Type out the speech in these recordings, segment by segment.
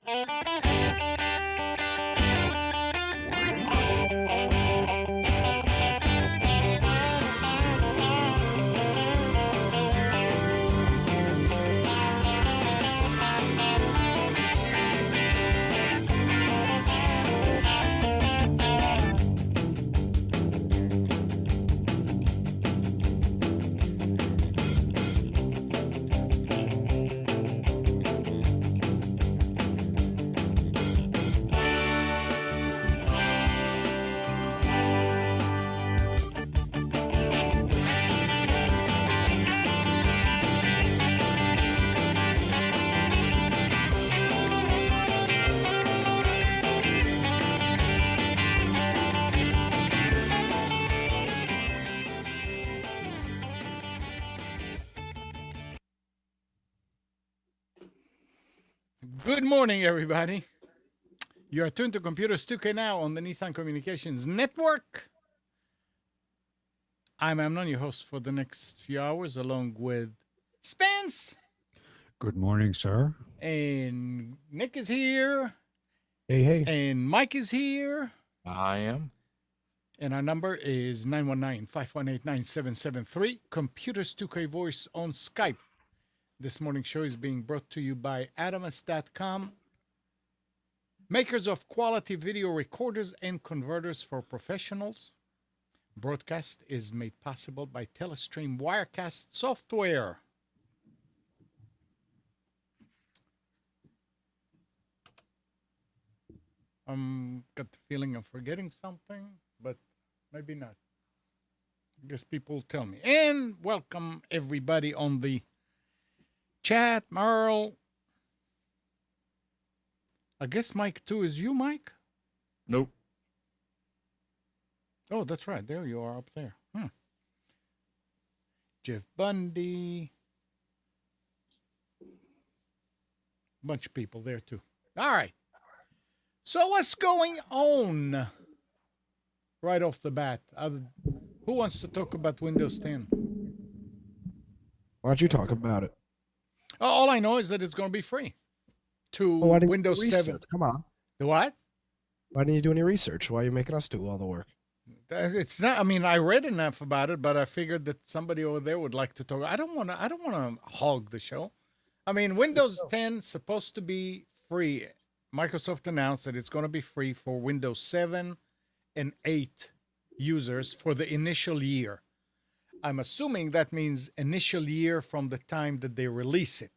Good morning, everybody. You are tuned to Computers 2K now on the Nissan Communications Network. I'm AMNON, your host for the next few hours, along with Spence. Good morning, sir. And Nick is here. Hey, hey. And Mike is here. I am. And our number is 919-518-9773. Computers 2K Voice on Skype. This morning's show is being brought to you by Adamas.com, makers of quality video recorders and converters for professionals. Broadcast is made possible by Telestream Wirecast software. Got the feeling I'm forgetting something, but maybe not. I guess people will tell me. And welcome everybody on the chat, Merle. I guess Mike too is you, Mike? Nope. Oh, that's right. There you are up there. Jeff Bundy. Bunch of people there too. All right. So what's going on right off the bat? Who wants to talk about Windows 10? Why don't you talk about it? All I know is that it's going to be free to Well, why didn't you Windows do 7. research? Come on. The what? Why didn't you do any research? Why are you making us do all the work? It's not. I mean, I read enough about it, but I figured that somebody over there would like to talk. I don't want to hog the show. I mean, Windows 10 supposed to be free. Microsoft announced that it's going to be free for Windows 7 and 8 users for the initial year. I'm assuming that means initial year from the time that they release it.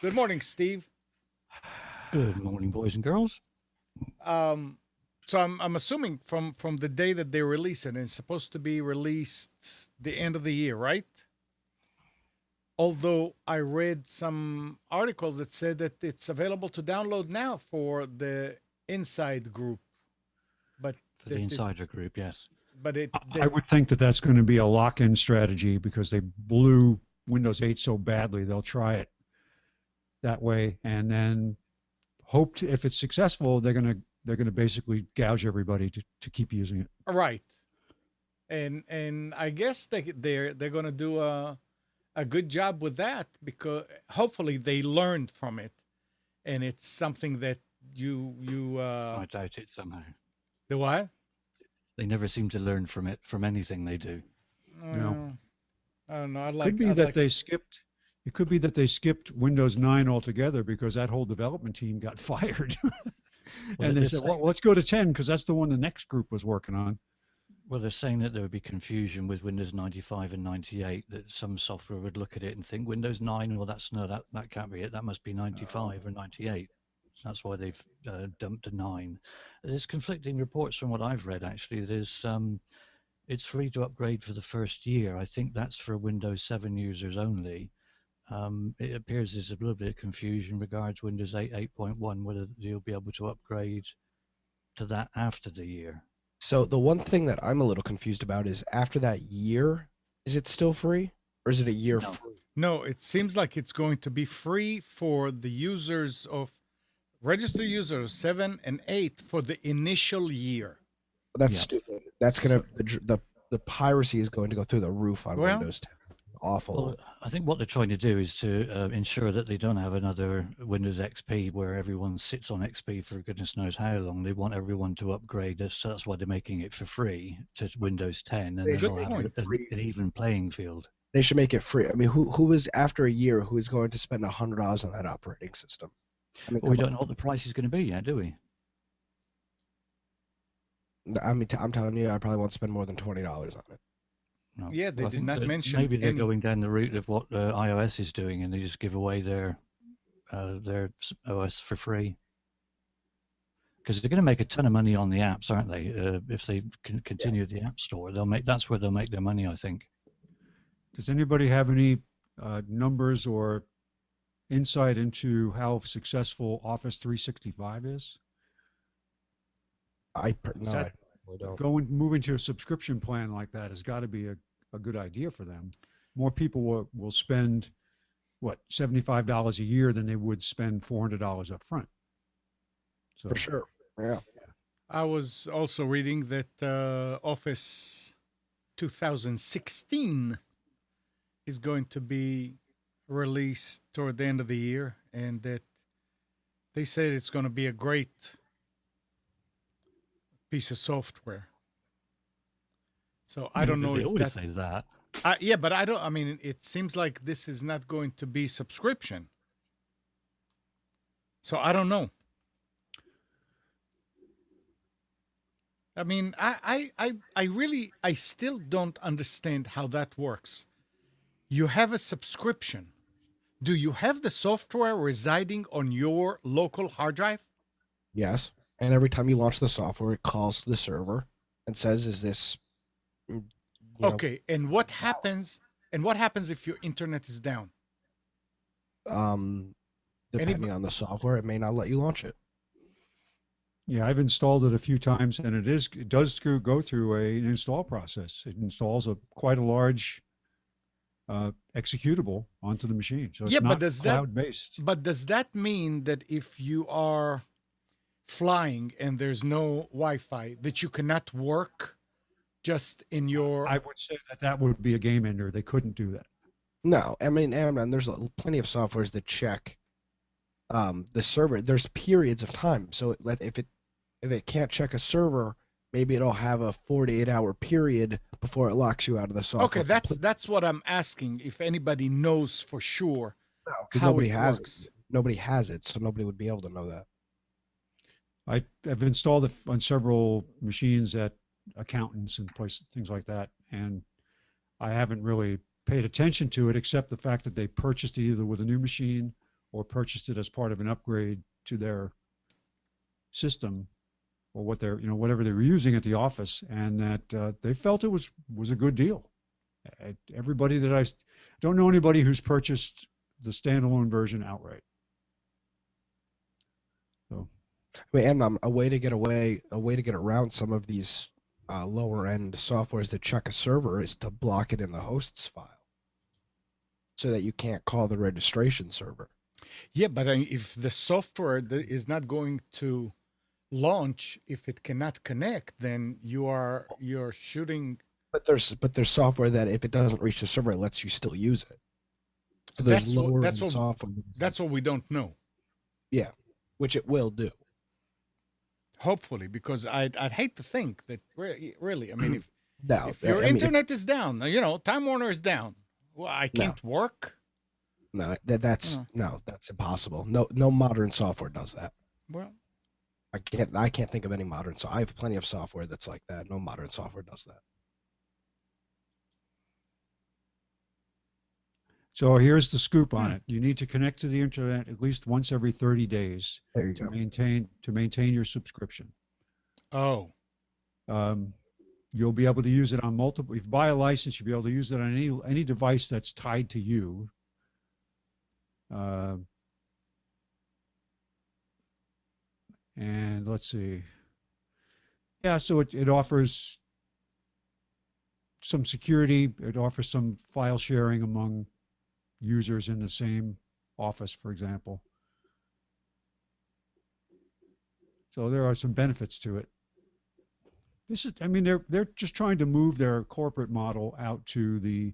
Good morning, Steve. Good morning, boys and girls. So I'm assuming from the day that they release it, and it's supposed to be released the end of the year, right? Although I read some articles that said that it's available to download now for the Inside group. But For the insider group, yes. But I would think that that's going to be a lock-in strategy because they blew Windows 8 so badly. They'll try it that way, and then hope if it's successful, they're going to basically gouge everybody to keep using it. Right. And I guess they're going to do a good job with that because hopefully they learned from it, and it's something that you I doubt it somehow. The what? They never seem to learn from it, from anything they do. No. I don't know. It could be that they skipped Windows 9 altogether because that whole development team got fired. And they said, well, let's go to 10 because that's the one the next group was working on. Well, they're saying that there would be confusion with Windows 95 and 98, that some software would look at it and think Windows 9, well, that can't be it. That must be 95 or 98. So that's why they've dumped a 9. There's conflicting reports from what I've read, actually. It's free to upgrade for the first year. I think that's for Windows 7 users only. It appears there's a little bit of confusion regards Windows 8, 8.1, whether you'll be able to upgrade to that after the year. So the one thing that I'm a little confused about is after that year, is it still free? Or is it a year free? No, it seems like it's going to be free for the users of registered users 7 and 8 for the initial year. That's stupid. That's going to, the piracy is going to go through the roof on Windows 10. awful. Well, I think what they're trying to do is to ensure that they don't have another Windows XP where everyone sits on XP for goodness knows how long. They want everyone to upgrade. So that's why they're making it for free to Windows 10, and They then should they'll make have it point. free. an even playing field. They should make it free. I mean, who is after a year who is going to spend $100 on that operating system? I mean, But we come don't know what the price is going to be yet, do we? on. I mean, I'm telling you, I probably won't spend more than $20 on it. No. Yeah, they Well, I did think not that mention maybe they're any. going down the route of what iOS is doing, and they just give away their OS for free. Because they're going to make a ton of money on the apps, aren't they? If they can continue the App Store, that's where they'll make their money, I think. Does anybody have any numbers or insight into how successful Office 365 is? No, That- I really don't. Moving to a subscription plan like that has got to be a good idea for them. More people will spend what $75 a year than they would spend $400 up front. So For sure. Yeah. I was also reading that Office 2016 is going to be released toward the end of the year, and that they said it's going to be a great piece of software. So I don't know They if always that. say that. Yeah, but I don't. I mean, it seems like this is not going to be subscription. So I don't know. I mean, I still don't understand how that works. You have a subscription. Do you have the software residing on your local hard drive? Yes. And every time you launch the software, it calls the server and says, "Is this?" Okay, and what happens? And what happens if your internet is down? Um, depending on the software, it may not let you launch it. yeah, I've installed it a few times, and it does go through an install process. It installs quite a large executable onto the machine, so Yeah, it's not cloud based. But does that mean that if you are flying and there's no Wi-Fi, that you cannot work just in your? I would say that would be a game ender. They couldn't do that. No, I mean, AMNON, there's plenty of softwares that check the server. There's periods of time. So if it can't check a server, maybe it'll have a 48-hour period before it locks you out of the software. Okay, that's what I'm asking. If anybody knows for sure because how nobody it has works. it. Nobody has it, so nobody would be able to know that. I've installed it on several machines at accountants and things like that, and I haven't really paid attention to it except the fact that they purchased it either with a new machine or purchased it as part of an upgrade to their system or whatever they were using at the office, and that they felt it was a good deal. Everybody that I don't know anybody who's purchased the standalone version outright. So, I mean, and a way to get around some of these lower end softwares that check a server is to block it in the hosts file, so that you can't call the registration server. Yeah, but if the software is not going to launch, if it cannot connect, then you're shooting. But there's software that if it doesn't reach the server, it lets you still use it. So there's lower end software. That's what we don't know. Yeah, which it will do. Hopefully, because I'd hate to think that really. I mean, if your I mean, internet is down, Time Warner is down. Well, I can't work. No, that's impossible. No modern software does that. Well, I can't think of any modern. So I have plenty of software that's like that. No modern software does that. So here's the scoop on it. You need to connect to the internet at least once every 30 days to maintain your subscription. Oh. You'll be able to use it on multiple. If you buy a license, you'll be able to use it on any device that's tied to you. And let's see. Yeah, so it offers some security. It offers some file sharing among users in the same office, for example. So there are some benefits to it. They're just trying to move their corporate model out to the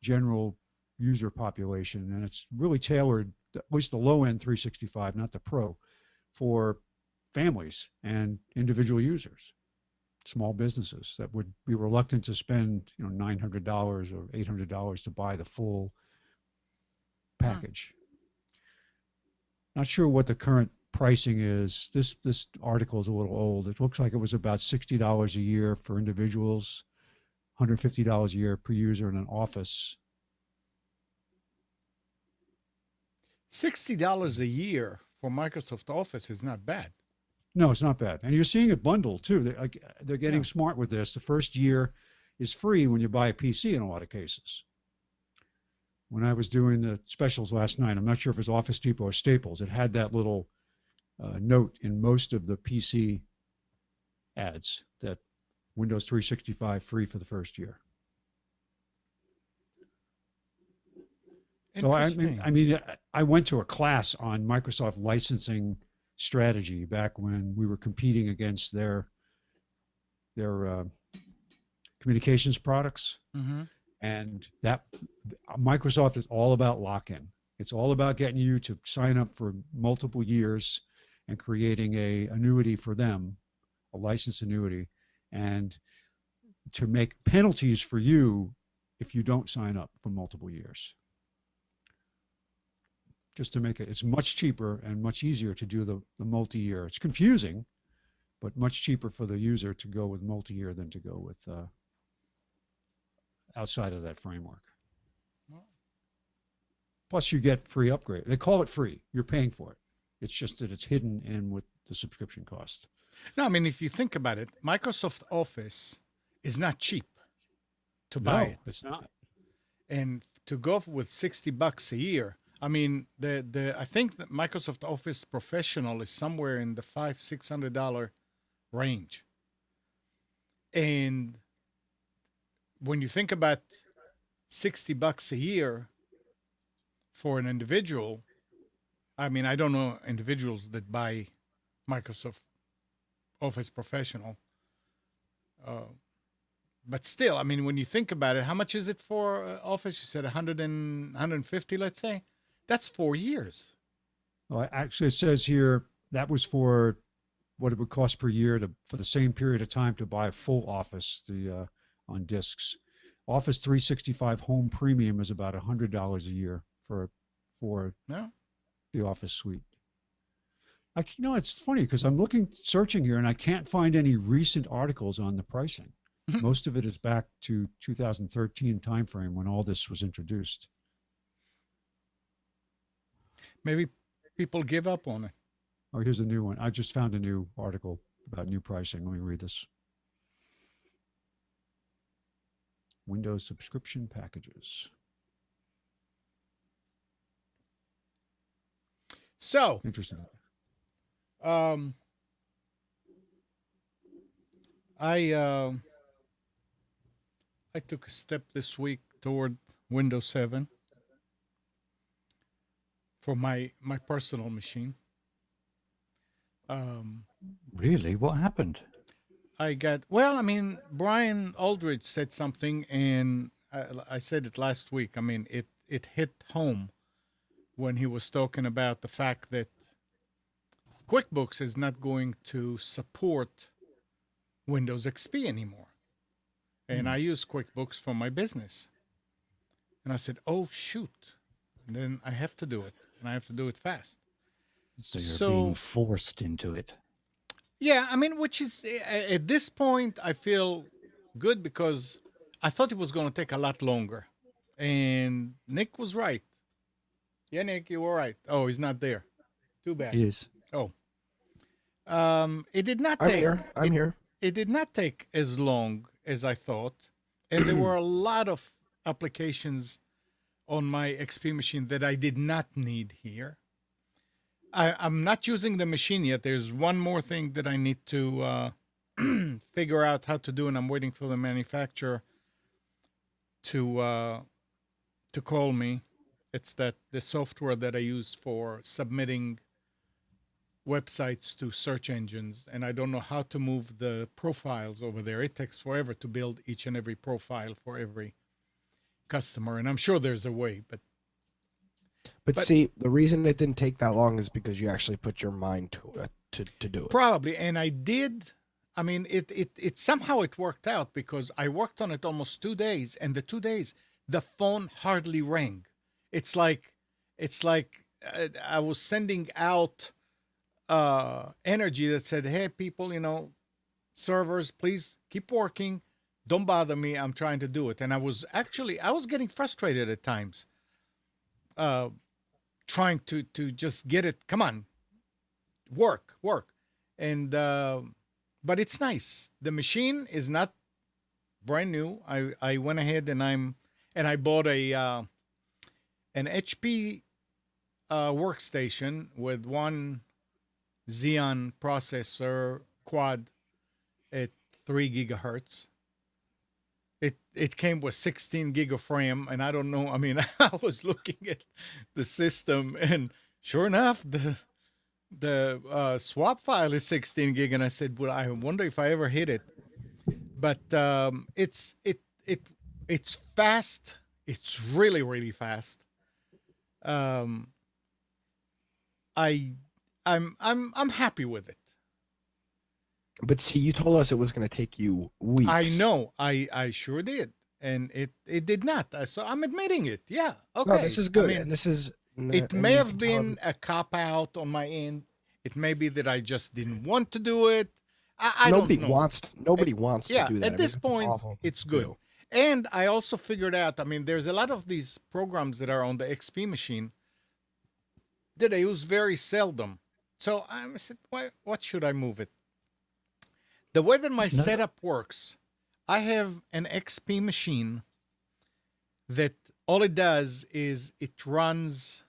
general user population, and it's really tailored, at least the low end 365, not the Pro, for families and individual users, small businesses that would be reluctant to spend, $900 or $800 to buy the full package. Not sure what the current pricing is. This article is a little old. It looks like it was about $60 a year for individuals, $150 a year per user in an office. $60 a year for Microsoft Office is not bad. No, it's not bad. And you're seeing it bundled too. They're getting Yeah. smart with this. The first year is free when you buy a PC in a lot of cases. When I was doing the specials last night, I'm not sure if it was Office Depot or Staples, it had that little note in most of the PC ads that Windows 365 free for the first year. So Interesting. I went to a class on Microsoft licensing strategy back when we were competing against their communications products. Mm-hmm. And that Microsoft is all about lock-in. It's all about getting you to sign up for multiple years and creating a annuity for them, a license annuity, and to make penalties for you if you don't sign up for multiple years. Just to make it's much cheaper and much easier to do the multi-year. It's confusing, but much cheaper for the user to go with multi-year than to go with outside of that framework. Plus, you get free upgrade. They call it free. You're paying for it. It's just that it's hidden in with the subscription cost. No, I mean, if you think about it, Microsoft Office is not cheap to buy it. It's not. And to go with $60 a year, I mean, I think that Microsoft Office Professional is somewhere in the $500-600 range. And when you think about $60 a year for an individual, I mean, I don't know individuals that buy Microsoft Office Professional. But still, I mean, when you think about it, how much is it for Office? You said 150, let's say. That's 4 years. Well, actually, it says here that was for what it would cost per year for the same period of time to buy a full Office on discs. Office 365 Home Premium is about $100 a year for the Office suite. It's funny because I'm searching here and I can't find any recent articles on the pricing. Most of it is back to 2013 timeframe when all this was introduced. Maybe people give up on it. Oh, here's a new one. I just found a new article about new pricing. Let me read this. Windows subscription packages. So, interesting. I took a step this week toward Windows 7 for my personal machine. Really? What happened? Brian Aldridge said something, and I said it last week. I mean, it hit home when he was talking about the fact that QuickBooks is not going to support Windows XP anymore. And I use QuickBooks for my business. And I said, oh, shoot. And then I have to do it, and I have to do it fast. So you're being forced into it. Yeah, I mean, which is, at this point, I feel good because I thought it was going to take a lot longer. And Nick was right. Yeah, Nick, you were right. Oh, he's not there. Too bad. He is. Oh. It did not take... I'm here. It did not take as long as I thought. And there were a lot of applications on my XP machine that I did not need here. I'm not using the machine yet. There's one more thing that I need to figure out how to do, and I'm waiting for the manufacturer to call me. It's the software that I use for submitting websites to search engines, and I don't know how to move the profiles over there. It takes forever to build each and every profile for every customer, and I'm sure there's a way, but But But- see, the reason it didn't take that long is because you actually put your mind to it to do it. probably. And I did. I mean, it somehow it worked out because I worked on it almost 2 days, and the 2 days the phone hardly rang. It's like I was sending out energy that said, "Hey, people, servers, please keep working. Don't bother me. I'm trying to do it." And I was getting frustrated at times, trying to just get it. Come on, work, and but it's nice. The machine is not brand new. I went ahead and I bought an HP workstation with one Xeon processor quad at 3 gigahertz. It came with 16 gig of RAM, and I don't know. I mean, I was looking at the system, and sure enough, the swap file is 16 gig, and I said, well, I wonder if I ever hit it. But it's fast. It's really, really fast. I'm happy with it. But see, you told us it was going to take you weeks. I know. I sure did, and it did not. So I'm admitting it. Yeah. Okay. No, this is good. I mean, and this is. it may have been a cop out on my end. It may be that I just didn't want to do it. I Nobody don't know. wants. Nobody wants Yeah, to do that. at this it's point, awful it's to good. do. And I also figured out, I mean, there's a lot of these programs that are on the XP machine that I use very seldom. So I said, what should I move it? The way that my setup works, I have an XP machine that all it does is it runs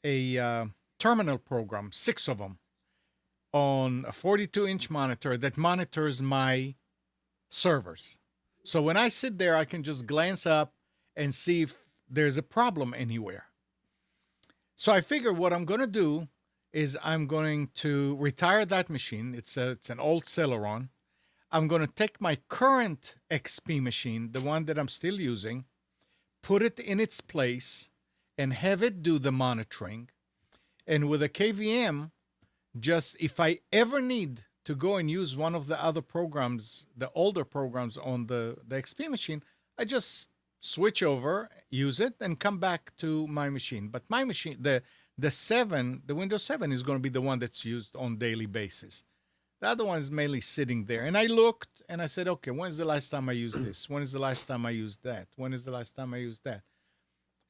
a terminal program, 6 of them, on a 42-inch monitor that monitors my servers. So when I sit there, I can just glance up and see if there's a problem anywhere. So I figured what I'm going to do is I'm going to retire that machine. It's an old Celeron. I'm going to take my current XP machine, the one that I'm still using, put it in its place, and have it do the monitoring. And with a KVM, just if I ever need to go and use one of the other programs, the older programs on the XP machine, I just switch over, use it, and come back to my machine. But my machine, the Windows 7 is going to be the one that's used on daily basis. The other one is mainly sitting there. And I looked and I said, okay, when's the last time I used this? When is the last time I used that? When is the last time I used that?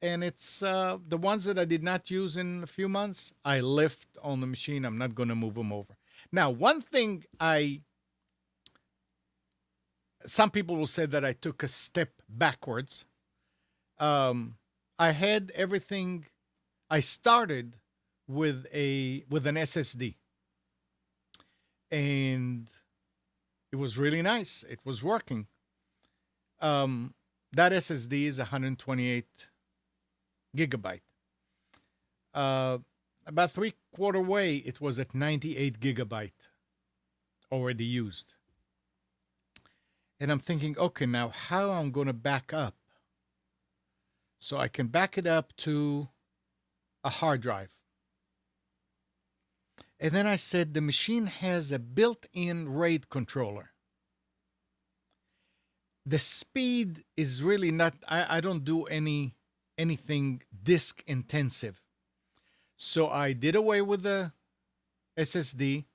And it's the ones that I did not use in a few months, I left on the machine. I'm not going to move them over. Now, one thing some people will say that I took a step backwards. I had everything. I started with an SSD, and it was really nice. It was working. That SSD is 128 gigabyte. About 3/4 way, it was at 98 gigabyte already used. And I'm thinking, okay, now how I'm going to back up? So I can back it up to a hard drive. And then I said, the machine has a built-in RAID controller. The speed is really not, I don't do anything disk intensive. So I did away with the SSD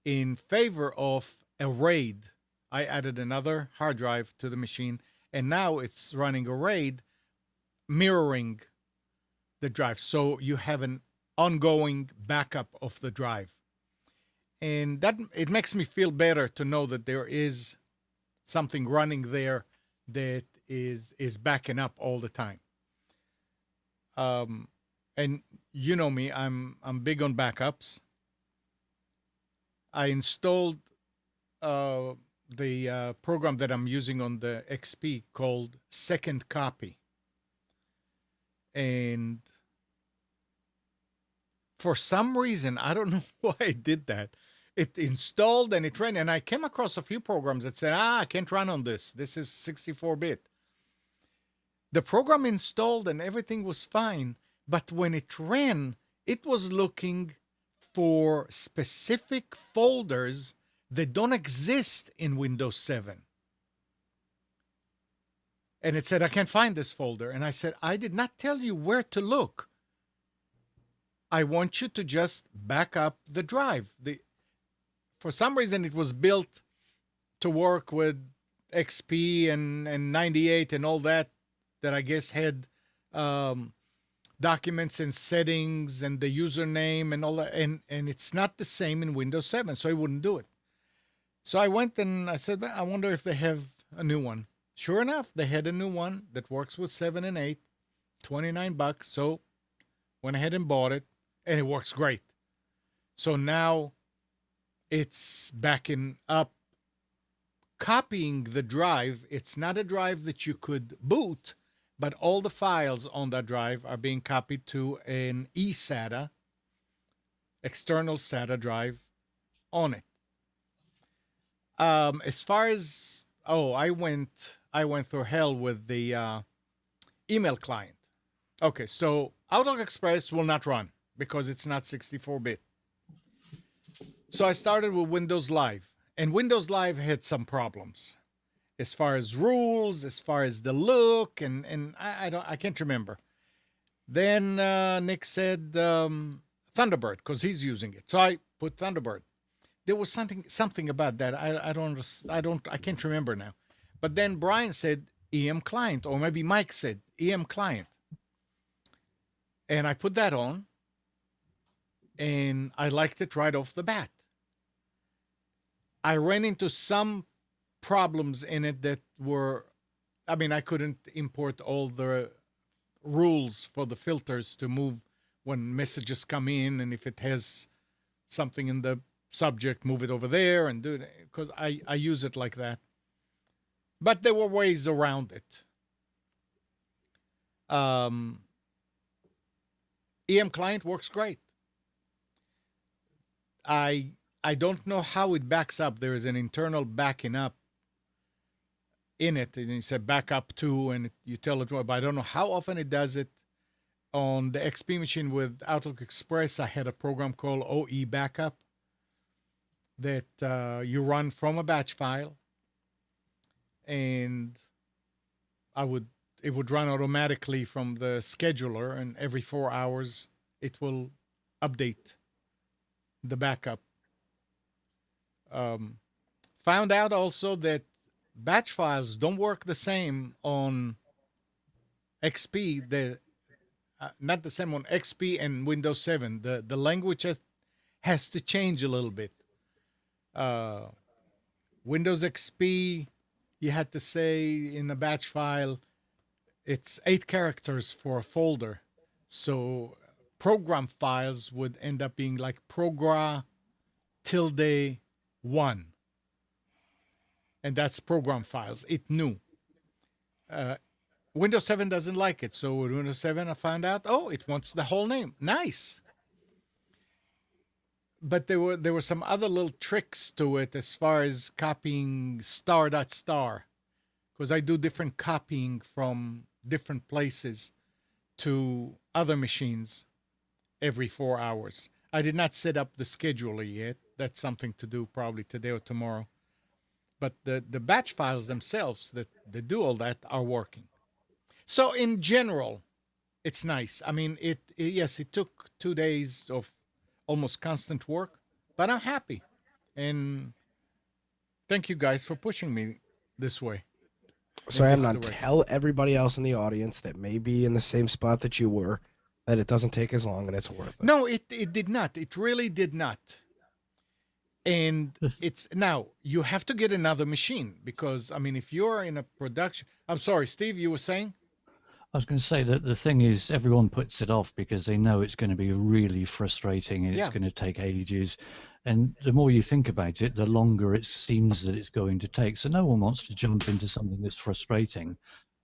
in favor of a RAID. I added another hard drive to the machine, and now it's running a RAID mirroring the drive. So you have an ongoing backup of the drive. And that it makes me feel better to know that there is something running there that is backing up all the time. And you know me, I'm big on backups. I installed the program that I'm using on the XP called Second Copy. And for some reason, I don't know why I did that. It installed and it ran, and I came across a few programs that said, I can't run on this. This is 64-bit. The program installed and everything was fine, but when it ran, it was looking for specific folders that don't exist in Windows 7. And it said, I can't find this folder. And I said, I did not tell you where to look. I want you to just back up the drive. For some reason, it was built to work with XP and 98 and all that I guess had documents and settings and the username and all that. And it's not the same in Windows 7, so I wouldn't do it. So I went and I said, I wonder if they have a new one. Sure enough, they had a new one that works with 7 and 8, $29. So went ahead and bought it, and it works great. So now it's backing up, copying the drive. It's not a drive that you could boot, but all the files on that drive are being copied to an eSATA, external SATA drive on it. As far as I went through hell with the email client. Okay, so Outlook Express will not run because it's not 64-bit. So I started with Windows Live, and Windows Live had some problems as far as rules, as far as the look, and I can't remember. Then Nick said Thunderbird because he's using it, so I put Thunderbird. There was something about that. I can't remember now. But then Brian said EM client, or maybe Mike said EM client. And I put that on, and I liked it right off the bat. I ran into some problems in it that were, I couldn't import all the rules for the filters to move when messages come in, and if it has something in the subject, move it over there and do it, because I use it like that. But there were ways around it. EM client works great. I don't know how it backs up. There is an internal backing up in it, and it said backup to, and you tell it, but I don't know how often it does it. On the XP machine with Outlook Express, I had a program called OE Backup that you run from a batch file, and it would run automatically from the scheduler, and every 4 hours it will update the backup. Found out also that batch files don't work the same on XP. Not the same on XP and Windows 7. The language has to change a little bit. Windows XP, you had to say in a batch file, it's 8 characters for a folder. So program files would end up being like progra -1. And that's program files. It knew. Windows 7 doesn't like it. So with Windows 7, I found out, it wants the whole name. Nice. But there were some other little tricks to it as far as copying star, because I do different copying from different places to other machines every 4 hours. I did not set up the scheduler yet. That's something to do probably today or tomorrow. But the batch files themselves that do all that are working. So in general, it's nice. Yes, it took 2 days of almost constant work, but I'm happy. And thank you guys for pushing me this way. So Amnon, tell everybody else in the audience that may be in the same spot that you were that it doesn't take as long and it's worth it. No, it did not. It really did not. And it's now you have to get another machine because, if you're in a production, I'm sorry, Steve, you were saying? I was going to say that the thing is everyone puts it off because they know it's going to be really frustrating and it's going to take ages. And the more you think about it, the longer it seems that it's going to take. So no one wants to jump into something that's frustrating.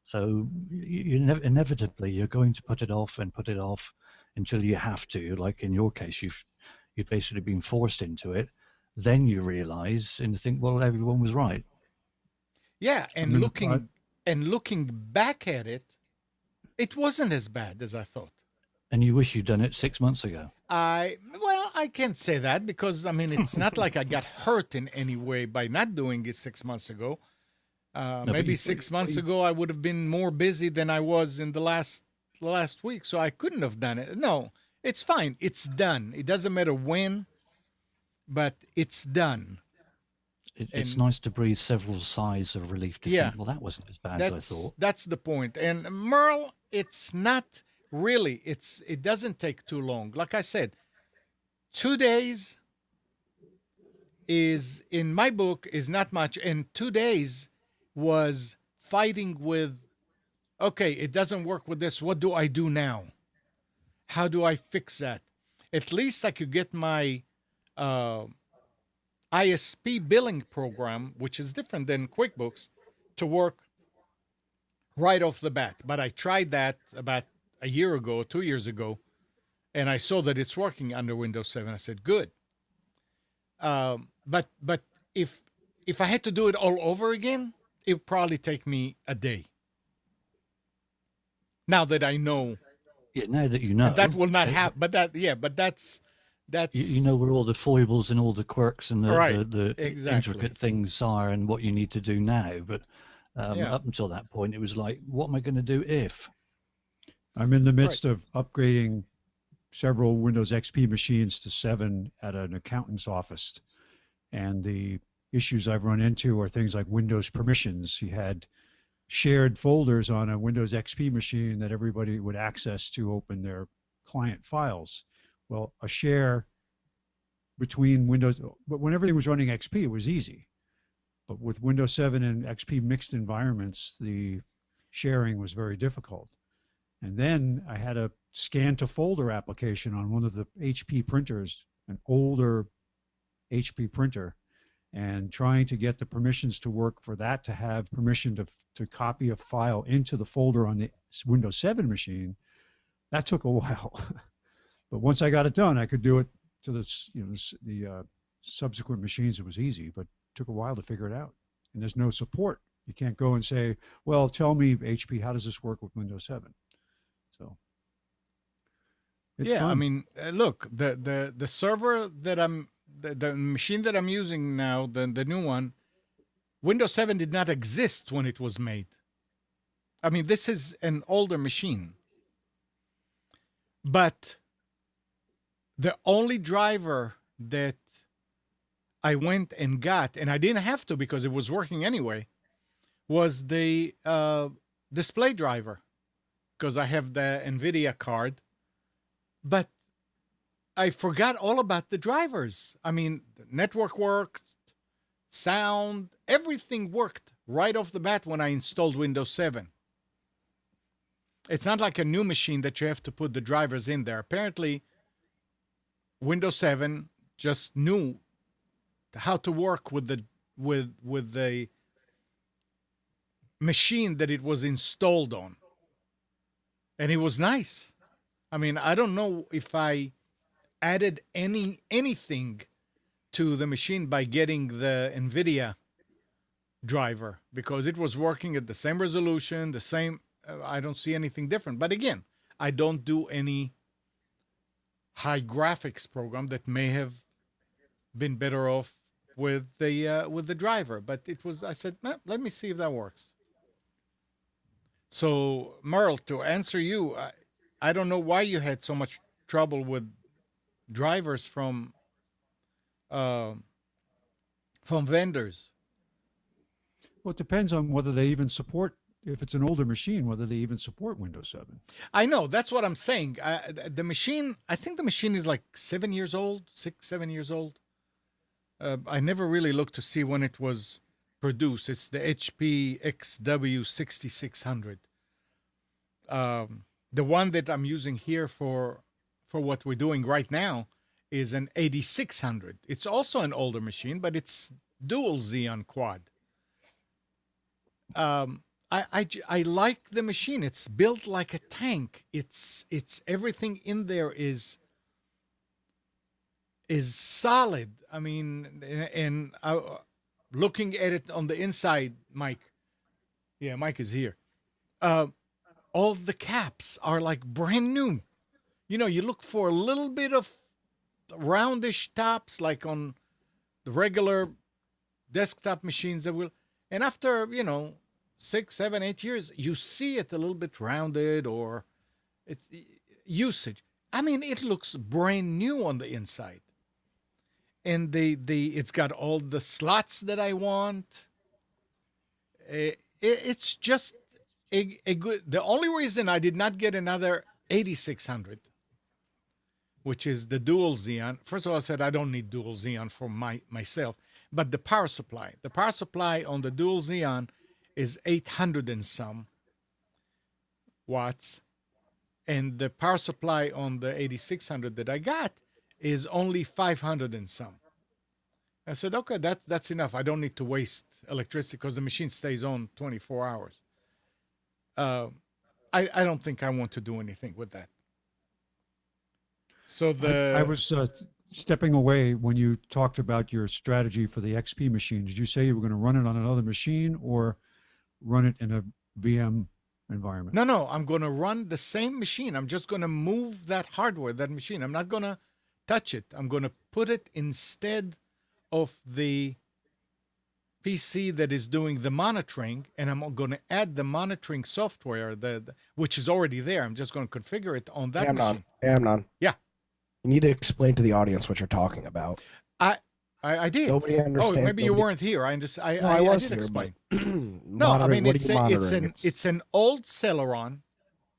So inevitably you're going to put it off until you have to. Like in your case, you've basically been forced into it. Then you realize and think, well, everyone was right. Yeah, and looking back at it, It wasn't as bad as I thought. And you wish you'd done it 6 months ago. Well, I can't say that because I mean it's not like I got hurt in any way by not doing it 6 months ago. No, Maybe 6 months ago I would have been more busy than I was in the last week, so I couldn't have done it. No, it's fine. It's done. It doesn't matter when, but it's done. It's And nice to breathe several sighs of relief to yeah, think, well, that wasn't as bad as I thought. that's the point. And Merle, it's not really. It doesn't take too long. Like I said, 2 days is in my book is not much, and 2 days was fighting with. Okay, it doesn't work with this. What do I do now? How do I fix that? At least I could get my uh, ISP billing program, which is different than QuickBooks, to work right off the bat. But I tried that about a year ago, 2 years ago, and I saw that it's working under Windows 7. I said, good. But if I had to do it all over again, it would probably take me a day. Now that I know, Yeah, now that you know, and that will not happen. But that's you know where all the foibles and all the quirks and Right, the exactly. intricate things are and what you need to do now. But Yeah. up until that point, it was like, what am I going to do if? I'm in the midst of upgrading several Windows XP machines to 7 at an accountant's office. And the issues I've run into are things like Windows permissions. He had shared folders on a Windows XP machine that everybody would access to open their client files. Well, a share between Windows, but when everything was running XP, it was easy. But with Windows 7 and XP mixed environments, the sharing was very difficult. And then I had a scan to folder application on one of the HP printers, an older HP printer, and trying to get the permissions to work for that to have permission to copy a file into the folder on the Windows 7 machine, that took a while. But once I got it done, I could do it to the subsequent machines. It was easy, but it took a while to figure it out. And there's no support. You can't go and say, well, tell me, HP, how does this work with Windows 7? So it's yeah. fun. I mean, look, the server that the machine that I'm using now, the new one, Windows 7 did not exist when it was made. I mean, this is an older machine, but the only driver that I went and got, and I didn't have to because it was working anyway, was the display driver, because I have the NVIDIA card. But I forgot all about the drivers. I mean, the network worked, sound, everything worked right off the bat when I installed Windows 7. It's not like a new machine that you have to put the drivers in there. Apparently, Windows 7 just knew how to work with the machine that it was installed on. And it was nice. I mean, I don't know if I added anything to the machine by getting the NVIDIA driver, because it was working at the same resolution, the same. I don't see anything different. But again, I don't do any high graphics program that may have been better off with the driver. But it was. I said, let me see if that works. So, Merle, to answer you, I don't know why you had so much trouble with drivers from vendors. Well, it depends on whether they even support, if it's an older machine, whether they even support Windows 7. I know, that's what I'm saying. The machine, I think the machine is like 7 years old, 7 years old. I never really looked to see when it was produced. It's the HP XW6600. The one that I'm using here for what we're doing right now is an 8600. It's also an older machine, but it's dual Xeon quad. I like the machine. It's built like a tank. It's everything in there is solid. I mean, and looking at it on the inside, Mike. Yeah, Mike is here. all the caps are like brand new. You know, you look for a little bit of roundish tops like on the regular desktop machines that will, and after, 6, 7, 8 years, you see it a little bit rounded or it's usage. I mean, it looks brand new on the inside. And it's got all the slots that I want. It's just a good. The only reason I did not get another 8600, which is the dual Xeon. First of all, I said I don't need dual Xeon for myself, but the power supply. The power supply on the dual Xeon is 800 and some watts, and the power supply on the 8600 that I got is only 500 and some. I said, okay, that's enough. I don't need to waste electricity because the machine stays on 24 hours. I don't think I want to do anything with that. So I was stepping away when you talked about your strategy for the XP machine. Did you say you were going to run it on another machine or run it in a VM environment? No, I'm going to run the same machine. I'm just going to move that hardware, that machine. I'm not going to touch it. I'm going to put it instead of the PC that is doing the monitoring, and I'm going to add the monitoring software which is already there. I'm just going to configure it on that machine. AMNON. Yeah. You need to explain to the audience what you're talking about. I did. Nobody understands. Oh, maybe you weren't here. I just I was did here, explain. No, I mean monitoring? it's an old Celeron.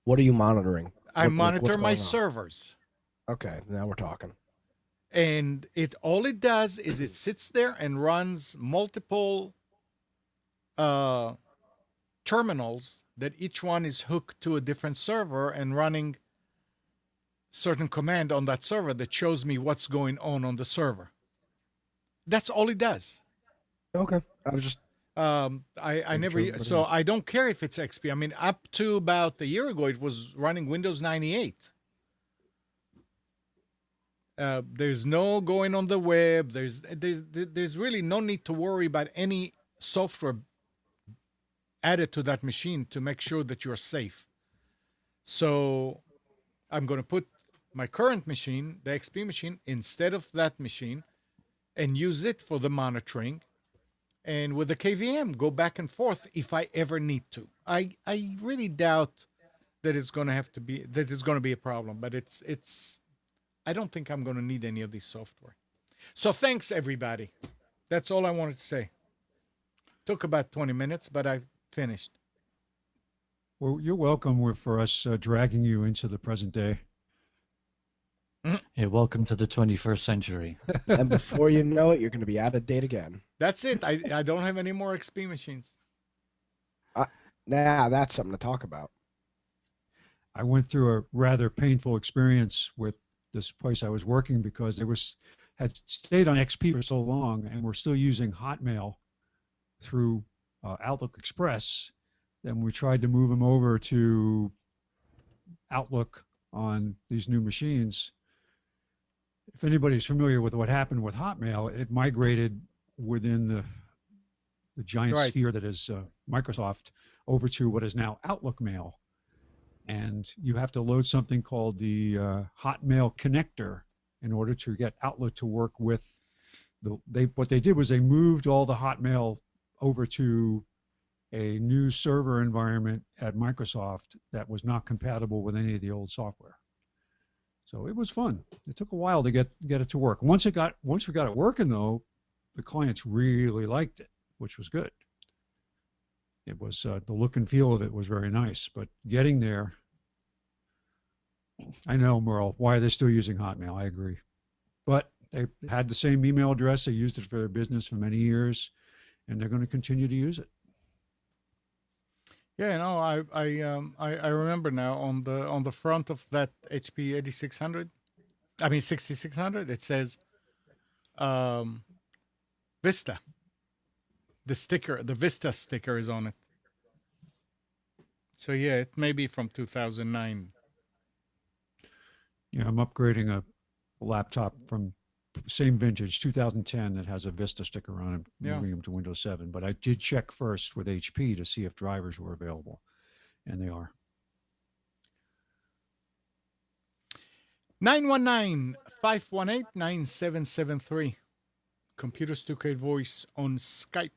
What are you monitoring? I What's monitor going my on? servers. Okay, now we're talking. And all it does is it sits there and runs multiple terminals that each one is hooked to a different server and running certain command on that server that shows me what's going on the server. That's all it does. Okay, I was just. I never. So I don't care if it's XP. I mean, up to about a year ago, it was running Windows 98. There's no going on the web. There's really no need to worry about any software added to that machine to make sure that you're safe. So I'm going to put my current machine, the XP machine, instead of that machine and use it for the monitoring. And with the KVM, go back and forth if I ever need to. I really doubt that it's going to be a problem, but I don't think I'm going to need any of this software. So thanks, everybody. That's all I wanted to say. Took about 20 minutes, but I finished. Well, you're welcome for us dragging you into the present day. Yeah, welcome to the 21st century. And before you know it, you're going to be out of date again. That's it. I don't have any more XP machines. That's something to talk about. I went through a rather painful experience with this place I was working because they had stayed on XP for so long and were still using Hotmail through Outlook Express. Then we tried to move them over to Outlook on these new machines. If anybody's familiar with what happened with Hotmail, it migrated within the giant sphere that is Microsoft over to what is now Outlook Mail. And you have to load something called the Hotmail connector in order to get Outlook to work with what they did was they moved all the Hotmail over to a new server environment at Microsoft that was not compatible with any of the old software. So it was fun. It took a while to get it to work. Once we got it working though, the clients really liked it, which was good. It was the look and feel of it was very nice, but getting there, I know, Merle, why they're still using Hotmail. I agree, but they had the same email address. They used it for their business for many years, and they're going to continue to use it. Yeah, no, I remember now on the front of that HP 6600, it says Vista. The Vista sticker is on it. So yeah, it may be from 2009. Yeah, I'm upgrading a laptop from same vintage, 2010, that has a Vista sticker on it, moving them to Windows 7. But I did check first with HP to see if drivers were available, and they are. 919-518-9773. Computers 2K Voice on Skype.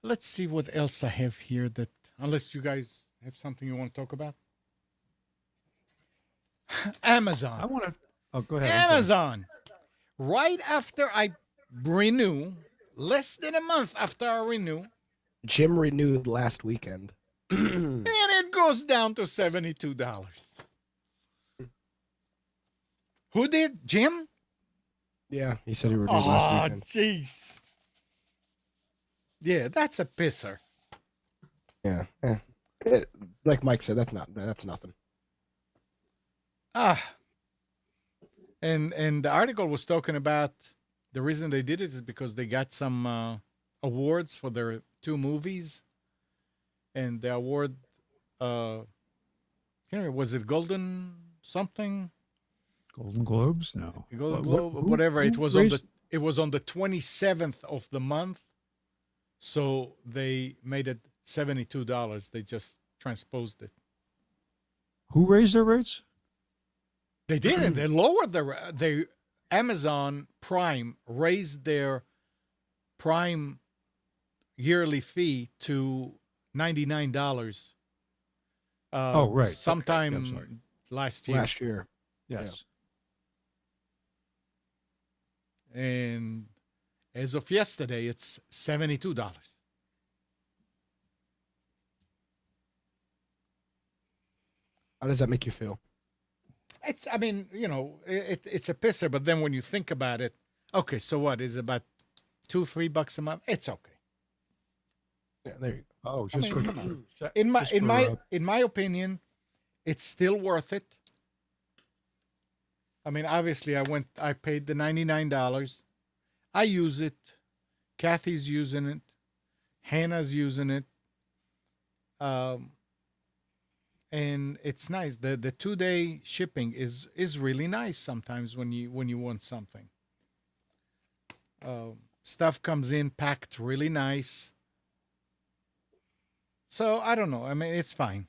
Let's see what else I have here that, unless you guys have something you want to talk about. Amazon. I want to. Oh, go ahead. I'm sorry. Amazon. Right after I renew, less than a month after I renew, Jim renewed last weekend. and it goes down to $72. Who did? Jim? Yeah, he said he renewed last Oh, weekend. jeez. Yeah, that's a pisser. Yeah. Like Mike said, that's nothing. And the article was talking about the reason they did it is because they got some awards for their 2 movies, and the award, was it Golden something? Golden Globes? No. Golden What- Globe, who- whatever. who It was on raised- the 27th of the month, so they made it $72. They just transposed it. Who raised their rates? They didn't. They lowered they Amazon Prime raised their Prime yearly fee to $99. Oh, right. Okay. Sometime I'm sorry. last year. Last year. Yes. And as of yesterday, it's $72. How does that make you feel? It's, I mean, it's a pisser, but then when you think about it, okay, so what? Is it about $2-3 a month? It's okay. Yeah, there you go. Oh, just mean, for, come just In my for, in my opinion, it's still worth it. I mean, obviously, I paid the $99. I use it. Kathy's using it. Hannah's using it. And it's nice. The 2-day shipping is really nice sometimes when you want something. Stuff comes in packed really nice. So I don't know. I mean, it's fine.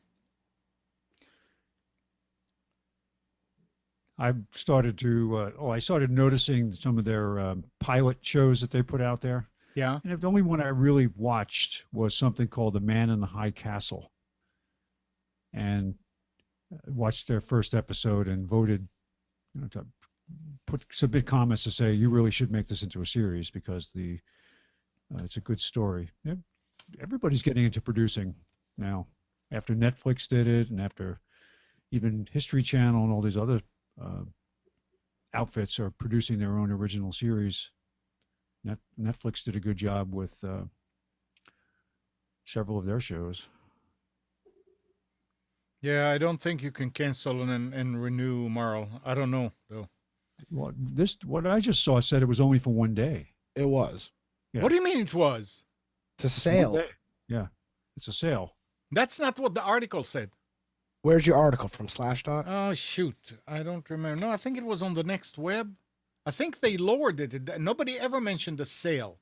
I started noticing some of their pilot shows that they put out there. Yeah. And the only one I really watched was something called The Man in the High Castle. And watched their first episode and voted, to put some big comments to say, you really should make this into a series because it's a good story. Yeah, everybody's getting into producing now. After Netflix did it and after even History Channel and all these other outfits are producing their own original series. Netflix did a good job with several of their shows. Yeah, I don't think you can cancel and renew, Marl. I don't know though. What I just saw said it was only for 1 day. It was. Yeah. What do you mean it was? It's a sale. 1 day. Yeah, it's a sale. That's not what the article said. Where's your article from? Slashdot? Oh shoot, I don't remember. No, I think it was on the Next Web. I think they lowered it. Nobody ever mentioned a sale.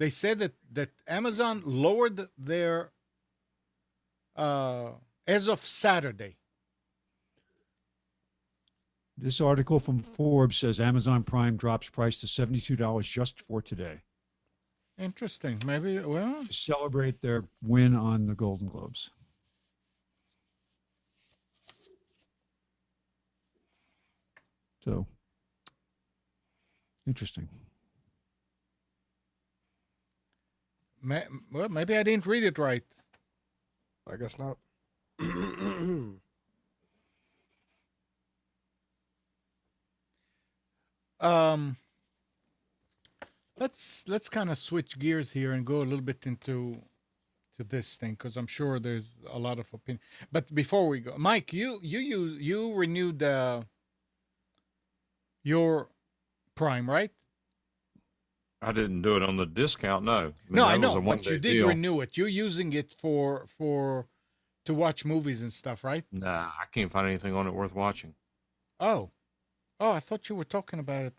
They said that Amazon lowered their as of Saturday. This article from Forbes says Amazon Prime drops price to $72 just for today Interesting. Maybe, well, to celebrate their win on the Golden Globes. So, interesting. well, maybe I didn't read it right. I guess not. Let's kind of switch gears here and go a little bit into this thing because I'm sure there's a lot of opinion. But before we go, Mike, you renewed your Prime, right? I didn't do it on the discount. No. No, I that was know, a but one-day you did deal. renew it. You're using it to watch movies and stuff, right? Nah, I can't find anything on it worth watching. Oh, I thought you were talking about it.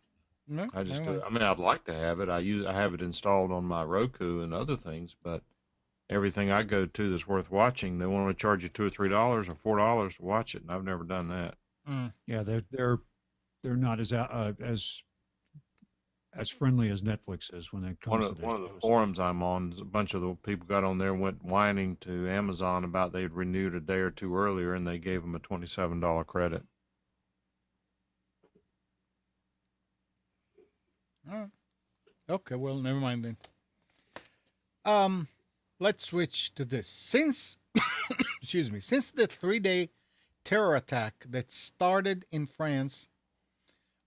No, I just, never mind. I mean, I'd like to have it. I have it installed on my Roku and other things, but everything I go to that's worth watching, they want to charge you $2 or $3 or $4 to watch it, and I've never done that. Mm. Yeah, they're not as friendly as Netflix is when it comes to their One of the shows. forums I'm on, a bunch of the people got on there and went whining to Amazon about they'd renewed a day or two earlier, and they gave them a $27 credit. All right. Okay, well, never mind then. Let's switch to this. Since excuse me, since the 3-day terror attack that started in France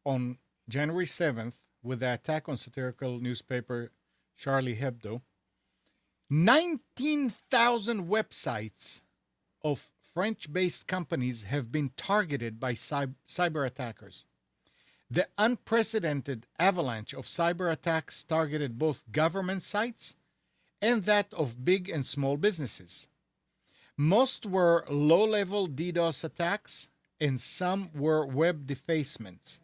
on January 7th with the attack on satirical newspaper Charlie Hebdo, 19,000 websites of French-based companies have been targeted by cyber attackers. The unprecedented avalanche of cyber attacks targeted both government sites and that of big and small businesses. Most were low-level DDoS attacks, and some were web defacements.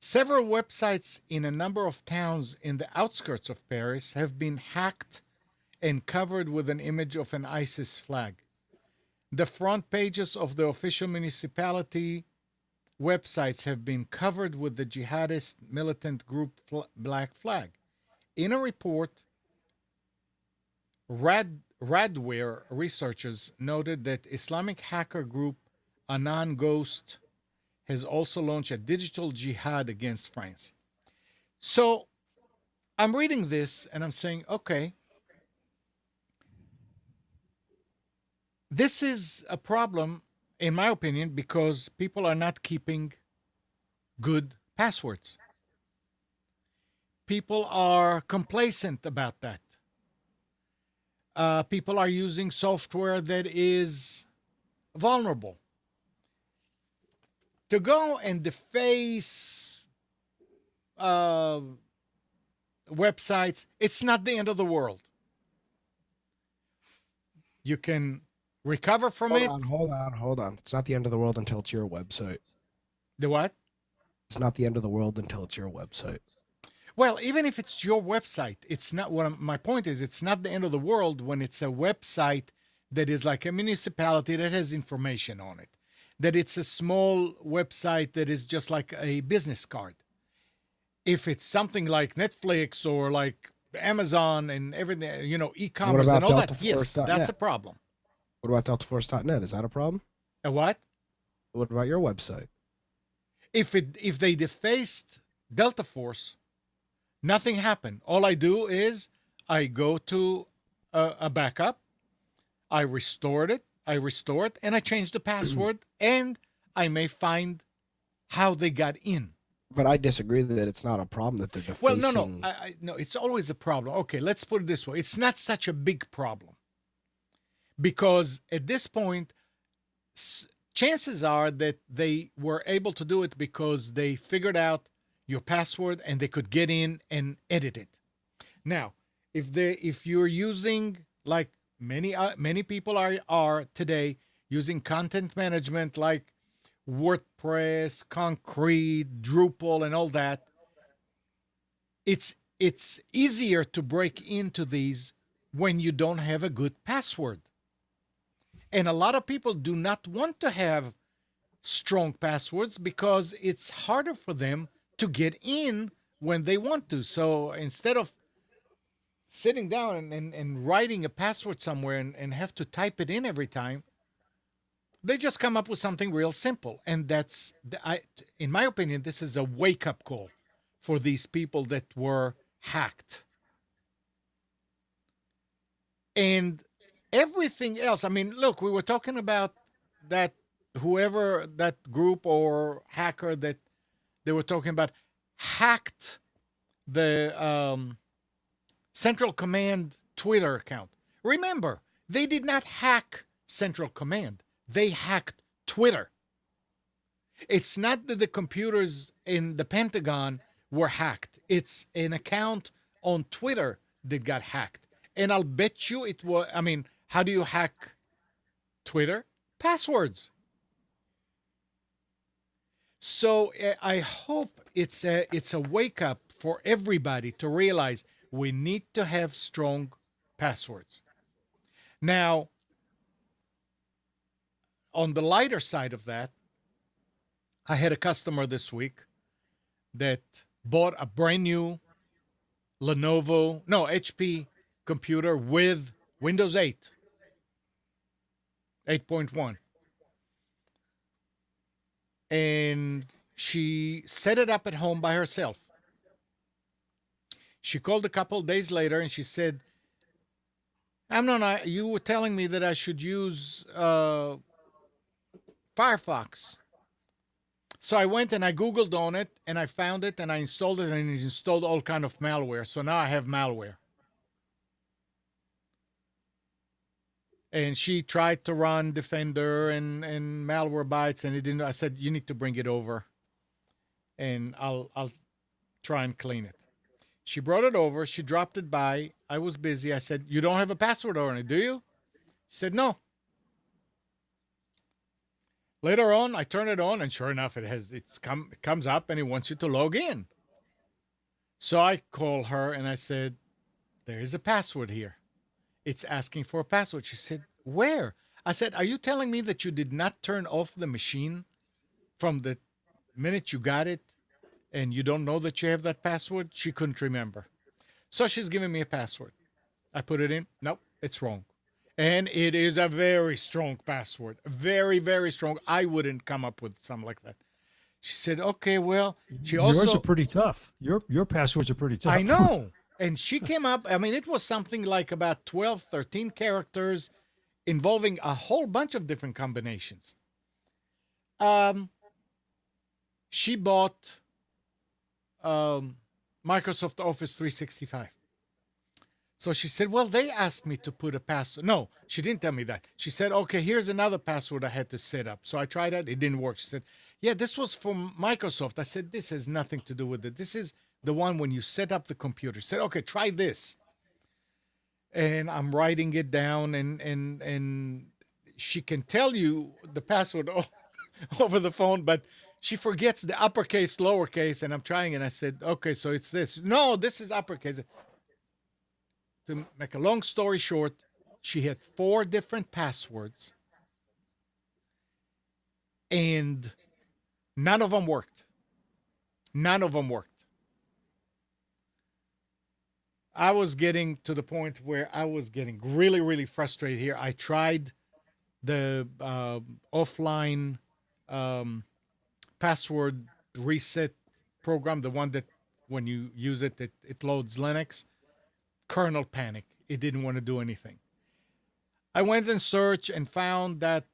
Several websites in a number of towns in the outskirts of Paris have been hacked and covered with an image of an ISIS flag. The front pages of the official municipality websites have been covered with the jihadist militant group Black Flag. In a report, Radware researchers noted that Islamic hacker group AMNON Ghost has also launched a digital jihad against France. So I'm reading this and I'm saying, okay, this is a problem, in my opinion, because people are not keeping good passwords. People are complacent about that. People are using software that is vulnerable. To go and deface websites, it's not the end of the world. You can recover from it. Hold on. It's not the end of the world until it's your website. The what? It's not the end of the world until it's your website. Well, even if it's your website, it's not my point is it's not the end of the world when it's a website that is like a municipality that has information on it. That it's a small website that is just like a business card. If it's something like Netflix or like Amazon and everything, e-commerce and all that, yes, that's a problem. What about DeltaForce.net? Is that a problem? A what? What about your website? If they defaced Delta Force, nothing happened. All I do is I go to a backup, I restore it, and I change the password, and I may find how they got in. But I disagree that it's not a problem that they're defacing. Well, no, it's always a problem. Okay, let's put it this way. It's not such a big problem. Because at this point, chances are that they were able to do it because they figured out your password and they could get in and edit it. Now, if you're using, like many people are today, using content management like WordPress, Concrete, Drupal, and all that, it's easier to break into these when you don't have a good password. And a lot of people do not want to have strong passwords because it's harder for them to get in when they want to. So instead of sitting down and writing a password somewhere and have to type it in every time, they just come up with something real simple. And that's, in my opinion, this is a wake-up call for these people that were hacked. And everything else, I mean, look, we were talking about that group or hacker that they were talking about hacked the Central Command Twitter account. Remember, they did not hack Central Command. They hacked Twitter. It's not that the computers in the Pentagon were hacked. It's an account on Twitter that got hacked. And I'll bet you it was, I mean, how do you hack Twitter? Passwords. So I hope it's a wake up for everybody to realize we need to have strong passwords. Now, on the lighter side of that, I had a customer this week that bought a brand new HP computer with Windows 8, 8.1. And she set it up at home by herself. She called a couple days later and she said, Amnon, you were telling me that I should use Firefox. So I went and I Googled on it and I found it and I installed it and it installed all kind of malware. So now I have malware. And she tried to run Defender and Malwarebytes and it didn't. I said, you need to bring it over and I'll try and clean it. She brought it over. She dropped it by. I was busy. I said, you don't have a password on it, do you? She said, no. Later on, I turn it on, and sure enough, it comes up, and it wants you to log in. So I call her, and I said, there is a password here. It's asking for a password. She said, where? I said, are you telling me that you did not turn off the machine from the minute you got it, and you don't know that you have that password? She couldn't remember. So she's giving me a password. I put it in. Nope, it's wrong. And it is a very strong password. Very, very strong. I wouldn't come up with something like that. She said, okay, well, yours are pretty tough. Your passwords are pretty tough. I know. And she came up, I mean, it was something like about 12, 13 characters involving a whole bunch of different combinations. She bought Microsoft Office 365. So she said, well, they asked me to put a password. No, she didn't tell me that. She said, okay, here's another password I had to set up. So I tried that. It didn't work. She said, yeah, this was from Microsoft. I said, this has nothing to do with it. This is the one when you set up the computer. She said, okay, try this. And I'm writing it down, and she can tell you the password over the phone, but she forgets the uppercase, lowercase, and I'm trying, and I said, okay, so it's this. No, this is uppercase. To make a long story short, she had 4 different passwords, and none of them worked. None of them worked. I was getting to the point where I was getting really, really frustrated here. I tried the offline password reset program, the one that when you use it, it loads Linux. Kernel panic. It didn't want to do anything. I went and searched and found that,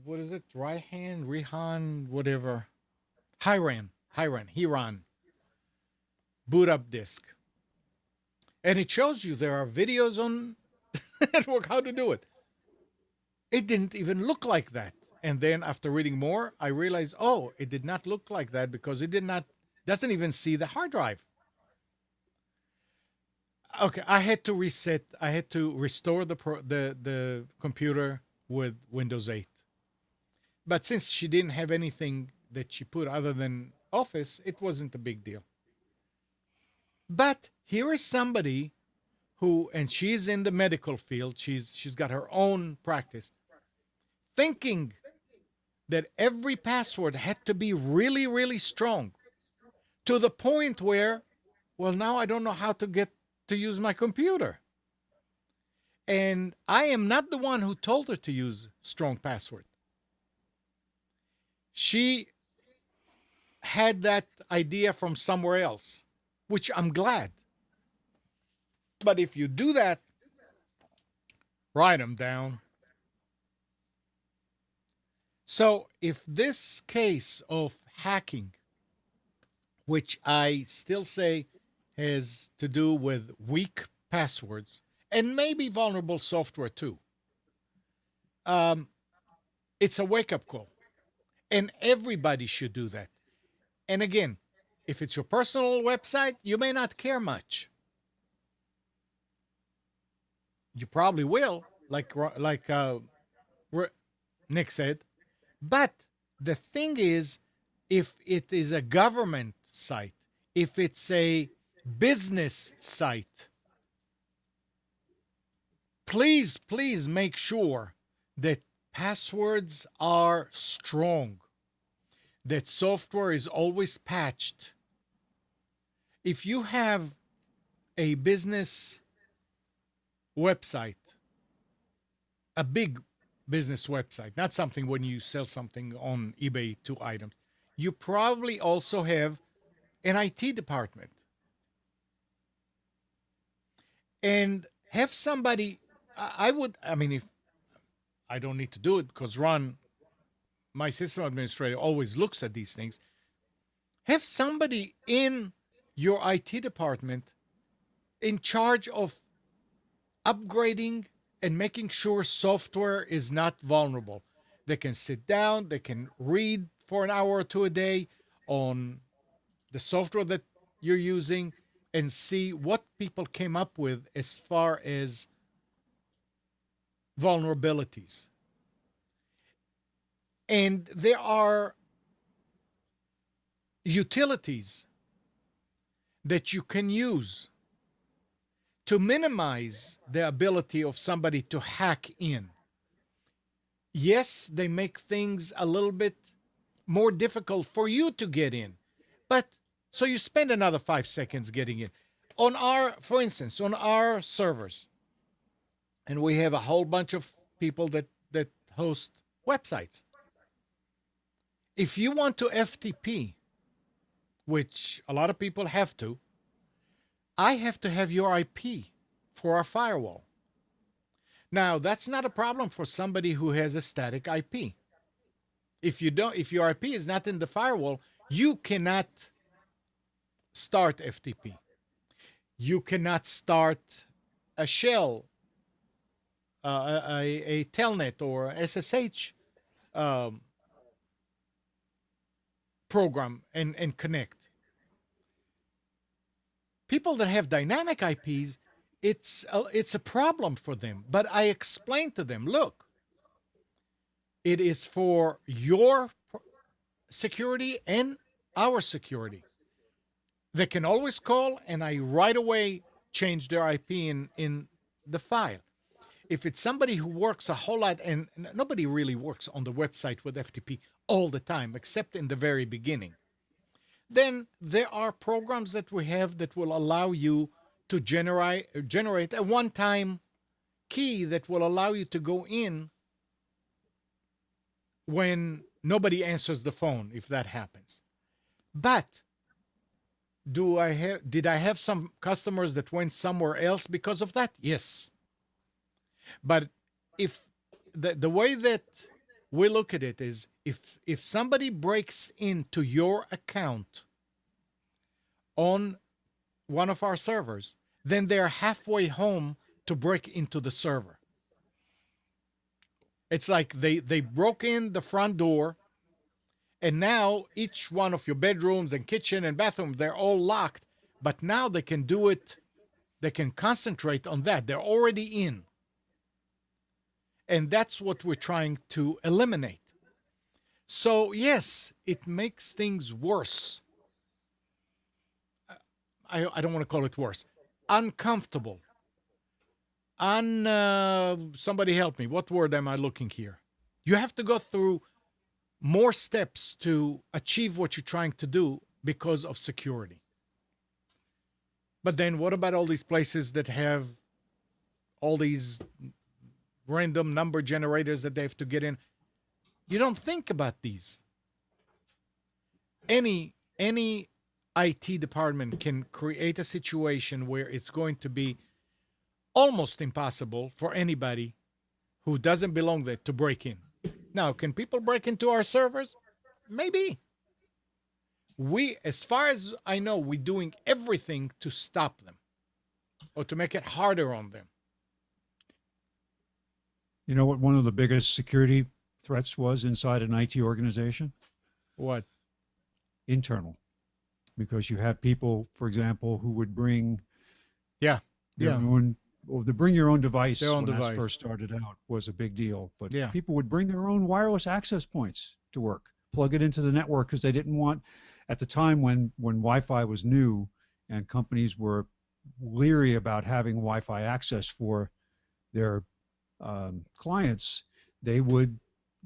what is it? Rehan, whatever. Hiran. Boot up disk. And it shows you there are videos on the network how to do it. It didn't even look like that. And then after reading more, I realized, oh, it did not look like that because it doesn't even see the hard drive. Okay, I had to reset. I had to restore the computer with Windows 8. But since she didn't have anything that she put other than Office, it wasn't a big deal. But here is somebody who, and she's in the medical field. She's got her own practice, thinking that every password had to be really, really strong, to the point where, well, now I don't know how to use my computer. And I am not the one who told her to use strong password. She had that idea from somewhere else, which I'm glad. But if you do that, write them down. So if this case of hacking, which I still say has to do with weak passwords and maybe vulnerable software too, it's a wake-up call. And everybody should do that. And again, if it's your personal website, you may not care much. You probably will, like Nick said. But the thing is, if it is a government site, if it's a business site, Please, please make sure that passwords are strong, that software is always patched. If you have a business website, a big business website, not something when you sell something on eBay, 2 items, you probably also have an IT department. And have somebody, I mean, if I don't need to do it because Ron, my system administrator, always looks at these things, have somebody in your IT department in charge of upgrading and making sure software is not vulnerable. They can sit down, they can read for an hour or two a day on the software that you're using and see what people came up with as far as vulnerabilities. And there are utilities that you can use to minimize the ability of somebody to hack in. Yes, they make things a little bit more difficult for you to get in, but so you spend another 5 seconds getting in. For instance, on our servers, and we have a whole bunch of people that host websites. If you want to FTP, which a lot of people have to, I have to have your IP for our firewall. Now, that's not a problem for somebody who has a static IP. If your IP is not in the firewall, you cannot start FTP. You cannot start a shell, a telnet or SSH program and connect. People that have dynamic IPs, it's a problem for them. But I explain to them, look, it is for your security and our security. They can always call, and I right away change their IP in the file. If it's somebody who works a whole lot, and nobody really works on the website with FTP all the time, except in the very beginning, then there are programs that we have that will allow you to generate a one-time key that will allow you to go in when nobody answers the phone, if that happens. But did I have some customers that went somewhere else because of that? Yes. But if the way that we look at it is, if somebody breaks into your account on one of our servers, then they're halfway home to break into the server. It's like they broke in the front door, and now each one of your bedrooms and kitchen and bathroom, they're all locked, but now they can do it, they can concentrate on that. They're already in. And that's what we're trying to eliminate. So yes, it makes things worse. I don't want to call it worse. Uncomfortable. Somebody help me. What word am I looking here? You have to go through more steps to achieve what you're trying to do because of security. But then what about all these places that have all these random number generators that they have to get in? You don't think about these. Any IT department can create a situation where it's going to be almost impossible for anybody who doesn't belong there to break in. Now, can people break into our servers? Maybe. As far as I know, we're doing everything to stop them or to make it harder on them. You know what one of the biggest security threats was inside an IT organization? What? Internal. Because you have people, for example, who would bring their own, or to bring your own device when that first started out was a big deal. But people would bring their own wireless access points to work, plug it into the network, because they didn't want, at the time when Wi-Fi was new and companies were leery about having Wi-Fi access for their clients, they wouldn't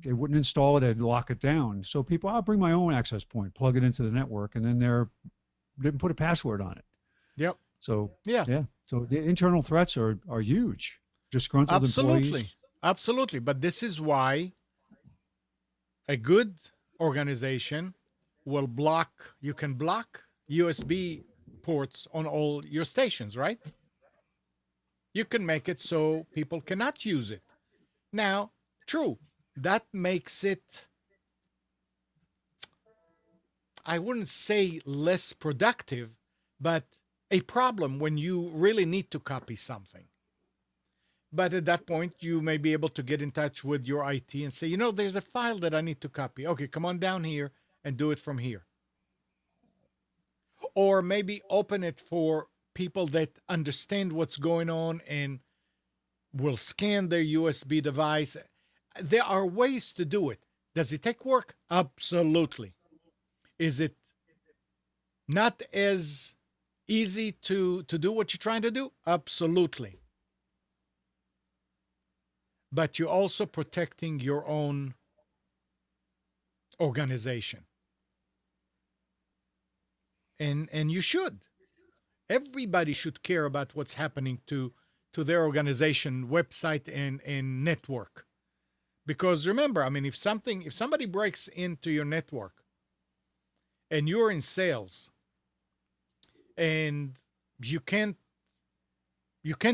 install it and lock it down. So people, I'll bring my own access point, plug it into the network, and then didn't put a password on it. Yep. So Yeah. So the internal threats are huge. Disgruntled employees. Absolutely. But this is why a good organization will block. You can block USB ports on all your stations, right? You can make it so people cannot use it. Now, true, that makes it, I wouldn't say less productive, but a problem when you really need to copy something. But at that point, you may be able to get in touch with your IT and say, there's a file that I need to copy. Okay, come on down here and do it from here. Or maybe open it for people that understand what's going on and will scan their USB device. There are ways to do it. Does it take work? Absolutely. Is it not as easy to do what you're trying to do? Absolutely. But you're also protecting your own organization. And you should. Everybody should care about what's happening to their organization, website, and network. Because remember, I mean, if somebody breaks into your network and you're in sales and you can't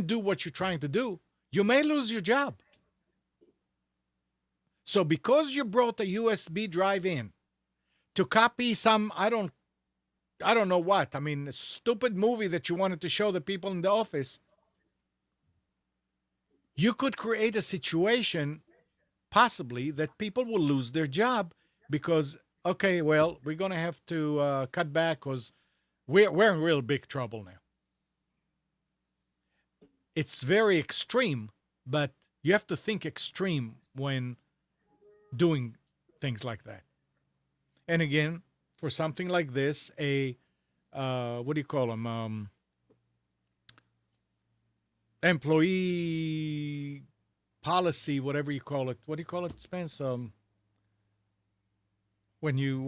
do what you're trying to do, you may lose your job. So because you brought a USB drive in to copy some, I don't know what, I mean, a stupid movie that you wanted to show the people in the office, you could create a situation possibly that people will lose their job because, okay, well, we're going to have to cut back because we're in real big trouble now. It's very extreme, but you have to think extreme when doing things like that. And again, for something like this, a what do you call them? Employee policy, whatever you call it. What do you call it, Spence? When you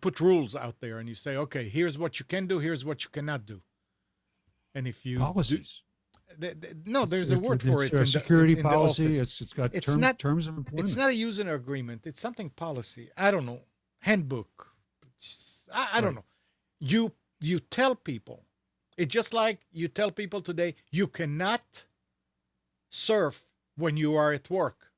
put rules out there and you say, okay, here's what you can do, here's what you cannot do, and if you policies. No, there's a word for it. A security policy. It's got terms of employment. It's not a user agreement. It's something policy. I don't know. Handbook. I don't know. You tell people. It's just like you tell people today, you cannot surf when you are at work.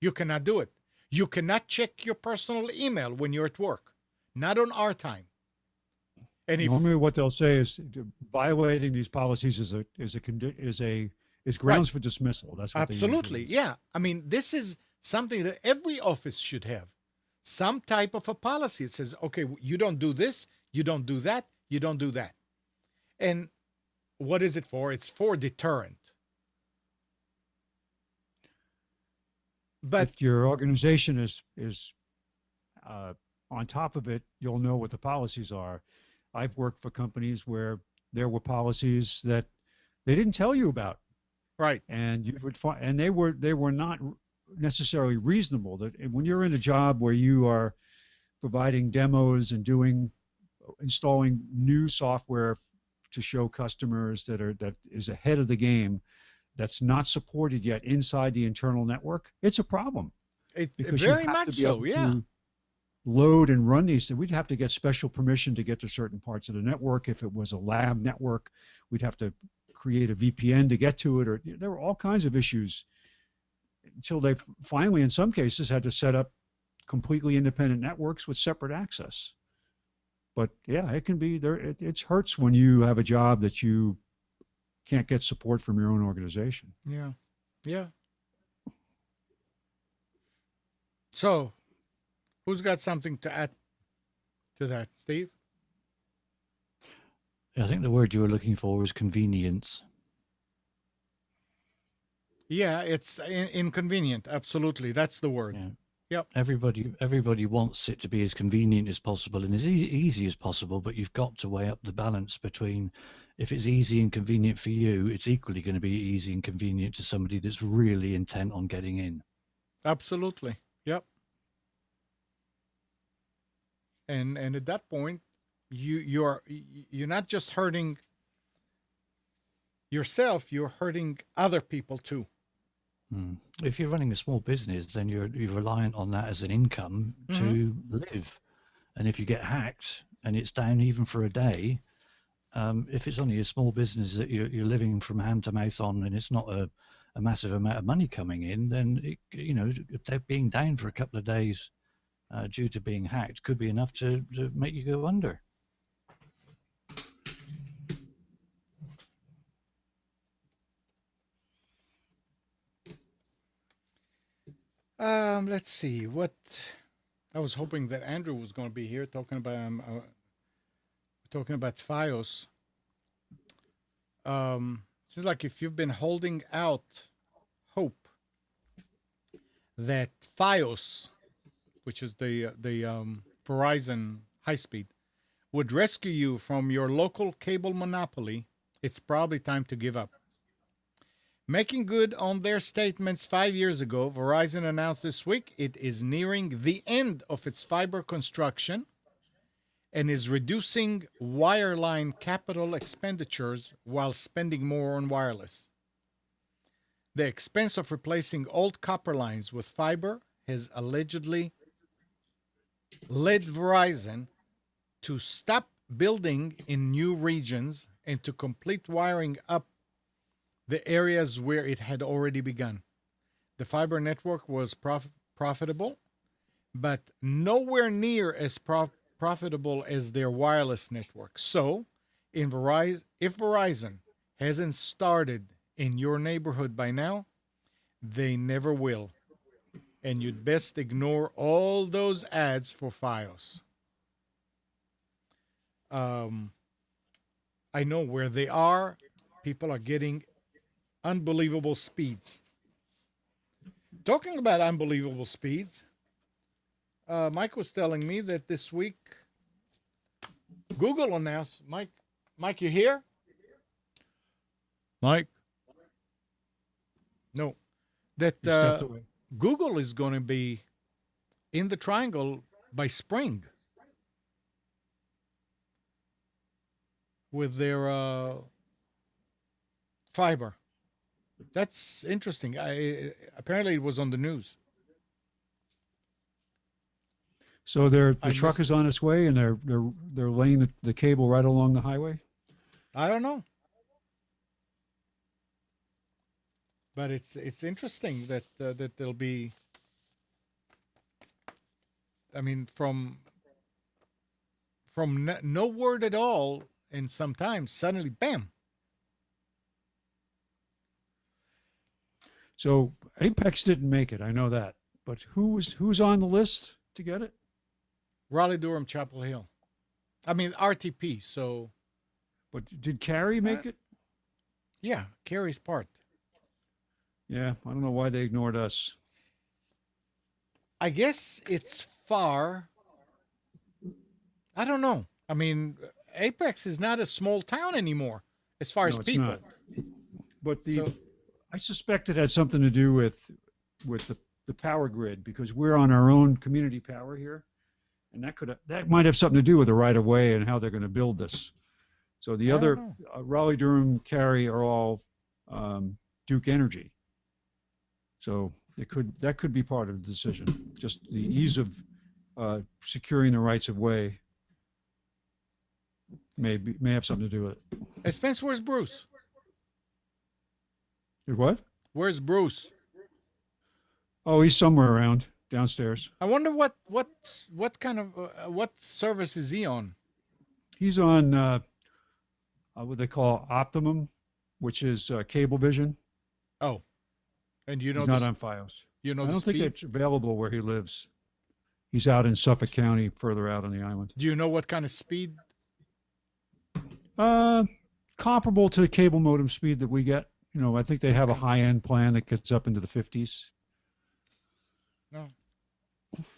You cannot do it. You cannot check your personal email when you're at work. Not on our time. And normally, what they'll say is violating these policies is grounds for dismissal. That's what absolutely, yeah. I mean, this is something that every office should have, some type of a policy. It says, okay, you don't do this, you don't do that, you don't do that. And what is it for? It's for deterrent. But if your organization is on top of it, you'll know what the policies are. I've worked for companies where there were policies that they didn't tell you about, right? And you would find, and they were not necessarily reasonable. That when you're in a job where you are providing demos and installing new software to show customers that is ahead of the game, that's not supported yet inside the internal network, it's a problem. It very much so, yeah. Load and run these things. We'd have to get special permission to get to certain parts of the network. If it was a lab network, we'd have to create a VPN to get to it, or there were all kinds of issues until they finally, in some cases, had to set up completely independent networks with separate access. But yeah, it can be there. It hurts when you have a job that you can't get support from your own organization. Yeah, yeah. So, who's got something to add to that, Steve? I think the word you were looking for was convenience. Yeah, it's inconvenient. Absolutely, that's the word. Yeah. Yep. Everybody wants it to be as convenient as possible and as easy as possible, but you've got to weigh up the balance between if it's easy and convenient for you, it's equally going to be easy and convenient to somebody that's really intent on getting in. Absolutely. Yep. And at that point, you're not just hurting yourself, you're hurting other people too. If you're running a small business, then you're reliant on that as an income to live. And if you get hacked and it's down even for a day, if it's only a small business that you're living from hand to mouth on, and it's not a massive amount of money coming in, then being down for a couple of days due to being hacked could be enough to make you go under. Let's see what I was hoping that Andrew was going to be here talking about FiOS. It's like if you've been holding out hope that FiOS, which is the Verizon high speed, would rescue you from your local cable monopoly, it's probably time to give up. Making good on their statements 5 years ago, Verizon announced this week it is nearing the end of its fiber construction and is reducing wireline capital expenditures while spending more on wireless. The expense of replacing old copper lines with fiber has allegedly led Verizon to stop building in new regions and to complete wiring up the areas where it had already begun. The fiber network was profitable, but nowhere near as profitable as their wireless network. So, if Verizon hasn't started in your neighborhood by now, they never will. And you'd best ignore all those ads for FiOS. I know where they are. People are getting unbelievable speeds. Talking about unbelievable speeds, Mike was telling me that this week Google announced, Mike, you here? Mike? No. That Google is going to be in the triangle by spring with their fiber. That's interesting. Apparently, it was on the news. So the truck is on its way, and they're laying the cable right along the highway. I don't know, but it's interesting that that there'll be. I mean, from no word at all, and sometimes suddenly, bam. So Apex didn't make it, I know that. But who's on the list to get it? Raleigh, Durham, Chapel Hill. I mean RTP. So. But did Cary make it? Yeah, Cary's part. Yeah, I don't know why they ignored us. I guess it's far. I don't know. I mean, Apex is not a small town anymore as far as people. Not. But I suspect it had something to do with the power grid, because we're on our own community power here, and that might have something to do with the right of way and how they're going to build this. So the other Raleigh, Durham, Cary are all Duke Energy. So that could be part of the decision. Just the ease of securing the rights of way may have something to do with it. Hey, Spence, where's Bruce? What? Where's Bruce? Oh, he's somewhere around downstairs. I wonder what kind of what service is he on? He's on what they call Optimum, which is Cablevision. Oh, and you know he's not on FiOS. You know, I don't think it's available where he lives. He's out in Suffolk County, further out on the island. Do you know what kind of speed? Comparable to the cable modem speed that we get. You know, I think they have a high-end plan that gets up into the 50s. No.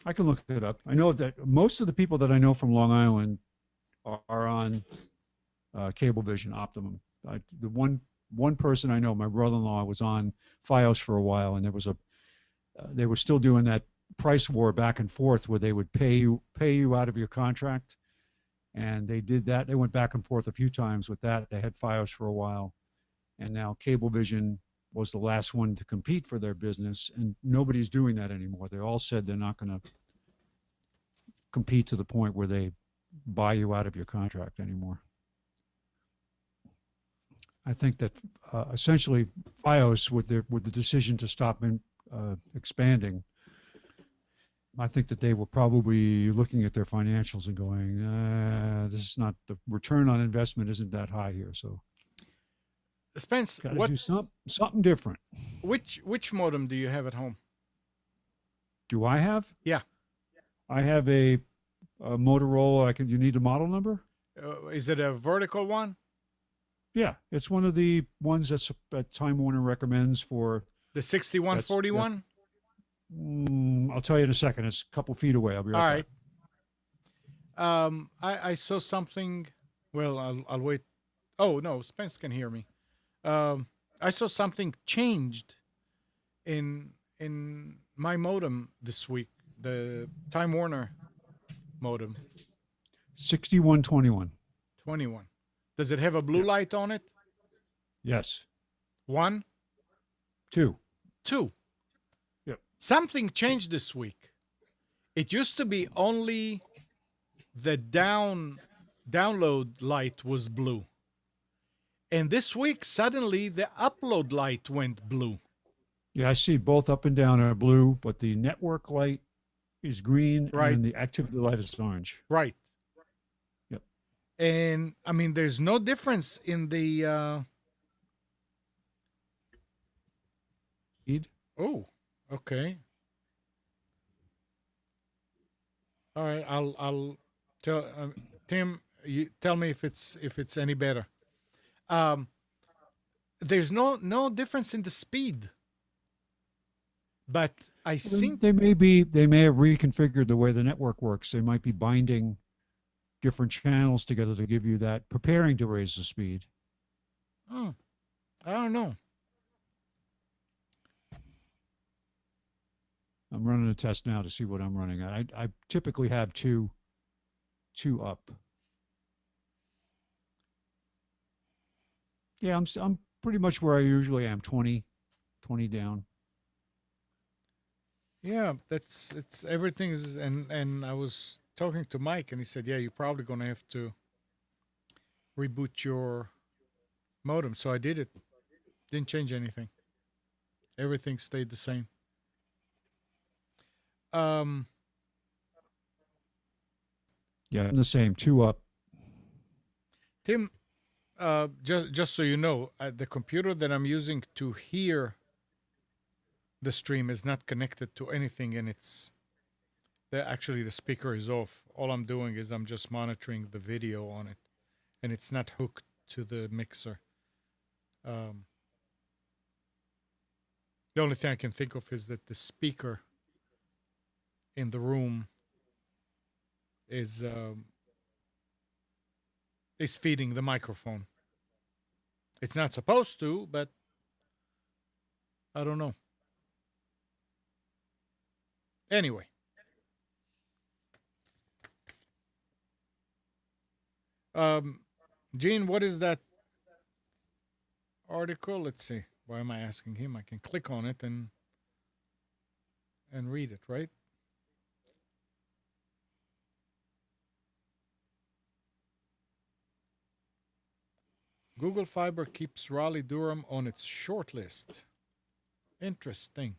I can look it up. I know that most of the people that I know from Long Island are on Cablevision Optimum. The one person I know, my brother-in-law, was on FiOS for a while, and there was they were still doing that price war back and forth where they would pay you out of your contract, and they did that. They went back and forth a few times with that. They had FiOS for a while, and now Cablevision was the last one to compete for their business, and nobody's doing that anymore. They all said they're not going to compete to the point where they buy you out of your contract anymore. I think that essentially FiOS, with the decision to stop expanding, I think that they were probably looking at their financials and going, this is not, the return on investment isn't that high here. So Spence, got to do something different. Which modem do you have at home? Do I have? Yeah. I have a Motorola. You need a model number? Is it a vertical one? Yeah, it's one of the ones that Time Warner recommends for the 6141. I'll tell you in a second. It's a couple feet away. I'll be right back. All right. I saw something. Well, I'll wait. Oh no, Spence can hear me. I saw something changed in my modem this week. The Time Warner modem. 6121. 21. Does it have a blue light on it? Yes. 1? 2. 2. Yep. Something changed this week. It used to be only the download light was blue. And this week, suddenly, the upload light went blue. Yeah, I see both up and down are blue, but the network light is green, right, and the activity light is orange. Right. Yep. And, I mean, there's no difference in the... Speed? Oh, okay. All right, I'll tell Tim. You tell me if it's any better. There's no difference in the speed, but I think they may have reconfigured the way the network works. They might be binding different channels together to give you that, preparing to raise the speed. I don't know. I'm running a test now to see what I'm running at. I typically have two up. Yeah, I'm pretty much where I usually am, 20 down. Yeah, it's everything is, and I was talking to Mike, and he said, yeah, you're probably gonna have to reboot your modem. So I did it. Didn't change anything. Everything stayed the same. Yeah, I'm the same, 2 up. Tim, just so you know, the computer that I'm using to hear the stream is not connected to anything, and actually the speaker is off. All I'm doing is I'm just monitoring the video on it, and it's not hooked to the mixer. The only thing I can think of is that the speaker in the room is feeding the microphone. It's not supposed to, but I don't know. Anyway. Gene, what is that article? Let's see. Why am I asking him? I can click on it and read it, right? Google Fiber keeps Raleigh-Durham on its short list. Interesting.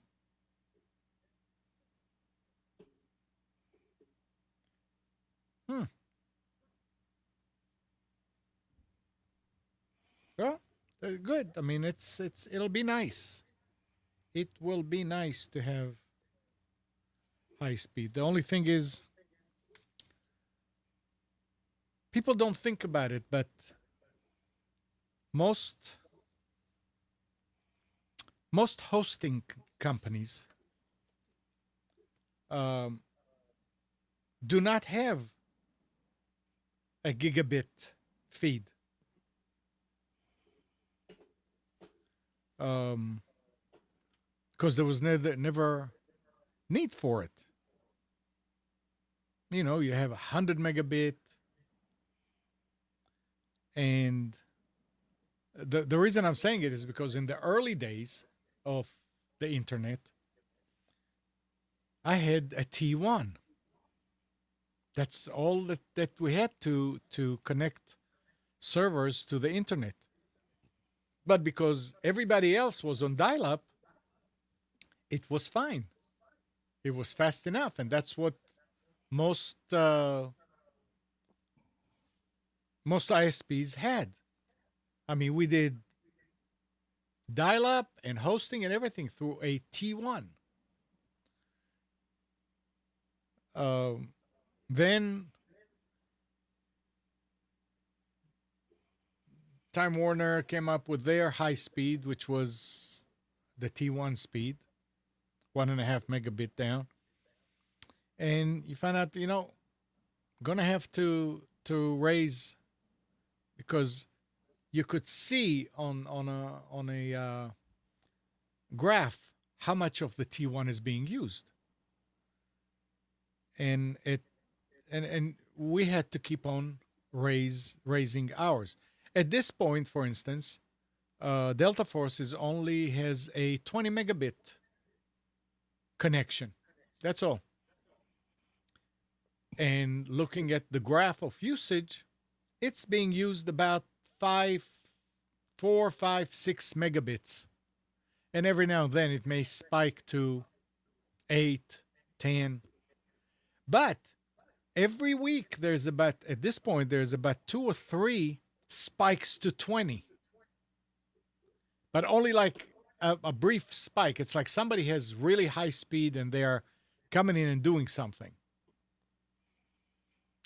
Well, good. I mean, it'll be nice. It will be nice to have high speed. The only thing is, people don't think about it, but most hosting companies do not have a gigabit feed. because there was never need for it. You know, you have 100 megabit, and the reason I'm saying it is because in the early days of the internet, I had a T1. That's all that we had to connect servers to the internet. But because everybody else was on dial-up, it was fine. It was fast enough, and that's what most most ISPs had. I mean, we did dial-up and hosting and everything through a T1. Then Time Warner came up with their high speed, which was the T1 speed, 1.5 megabit down. And you find out, gonna have to raise, because you could see on a graph how much of the T1 is being used, and we had to keep on raising ours. At this point, for instance, Delta Force only has a 20 megabit connection. That's all. And looking at the graph of usage, it's being used about 4, 5, 6 megabits. And every now and then it may spike to 8, 10. But every week at this point, there's about 2 or 3 spikes to 20. But only like a brief spike. It's like somebody has really high speed and they're coming in and doing something.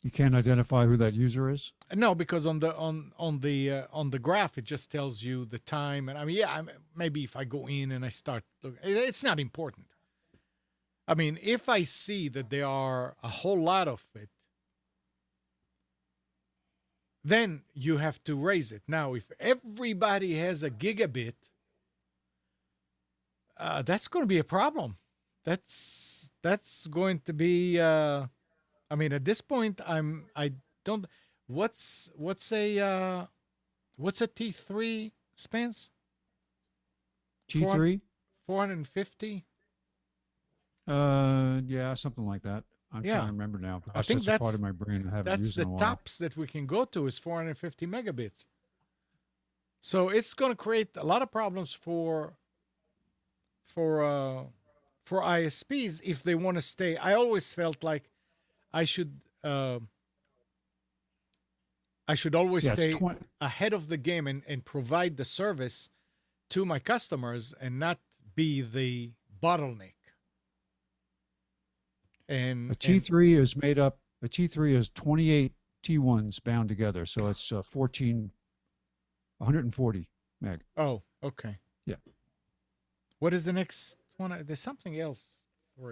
You can't identify who that user is? No, because on the graph it just tells you the time, and I mean, maybe if I go in and I start looking, it's not important. I mean, if I see that there are a whole lot of it, then you have to raise it. Now, if everybody has a gigabit, that's going to be a problem. That's going to be. I mean, at this point, I don't. What's a T3, Spence? T3? 450. Yeah, something like that. I'm trying to remember now. I think that's a part of my brain I haven't used in a while. That's the tops that we can go to is 450 megabits. So it's going to create a lot of problems for ISPs if they want to stay. I always felt like I should always stay ahead of the game and provide the service to my customers and not be the bottleneck. And a T3 is made up. A T3 is 28 T1s bound together, so it's 140 meg. Oh, okay. Yeah. What is the next one? There's something else.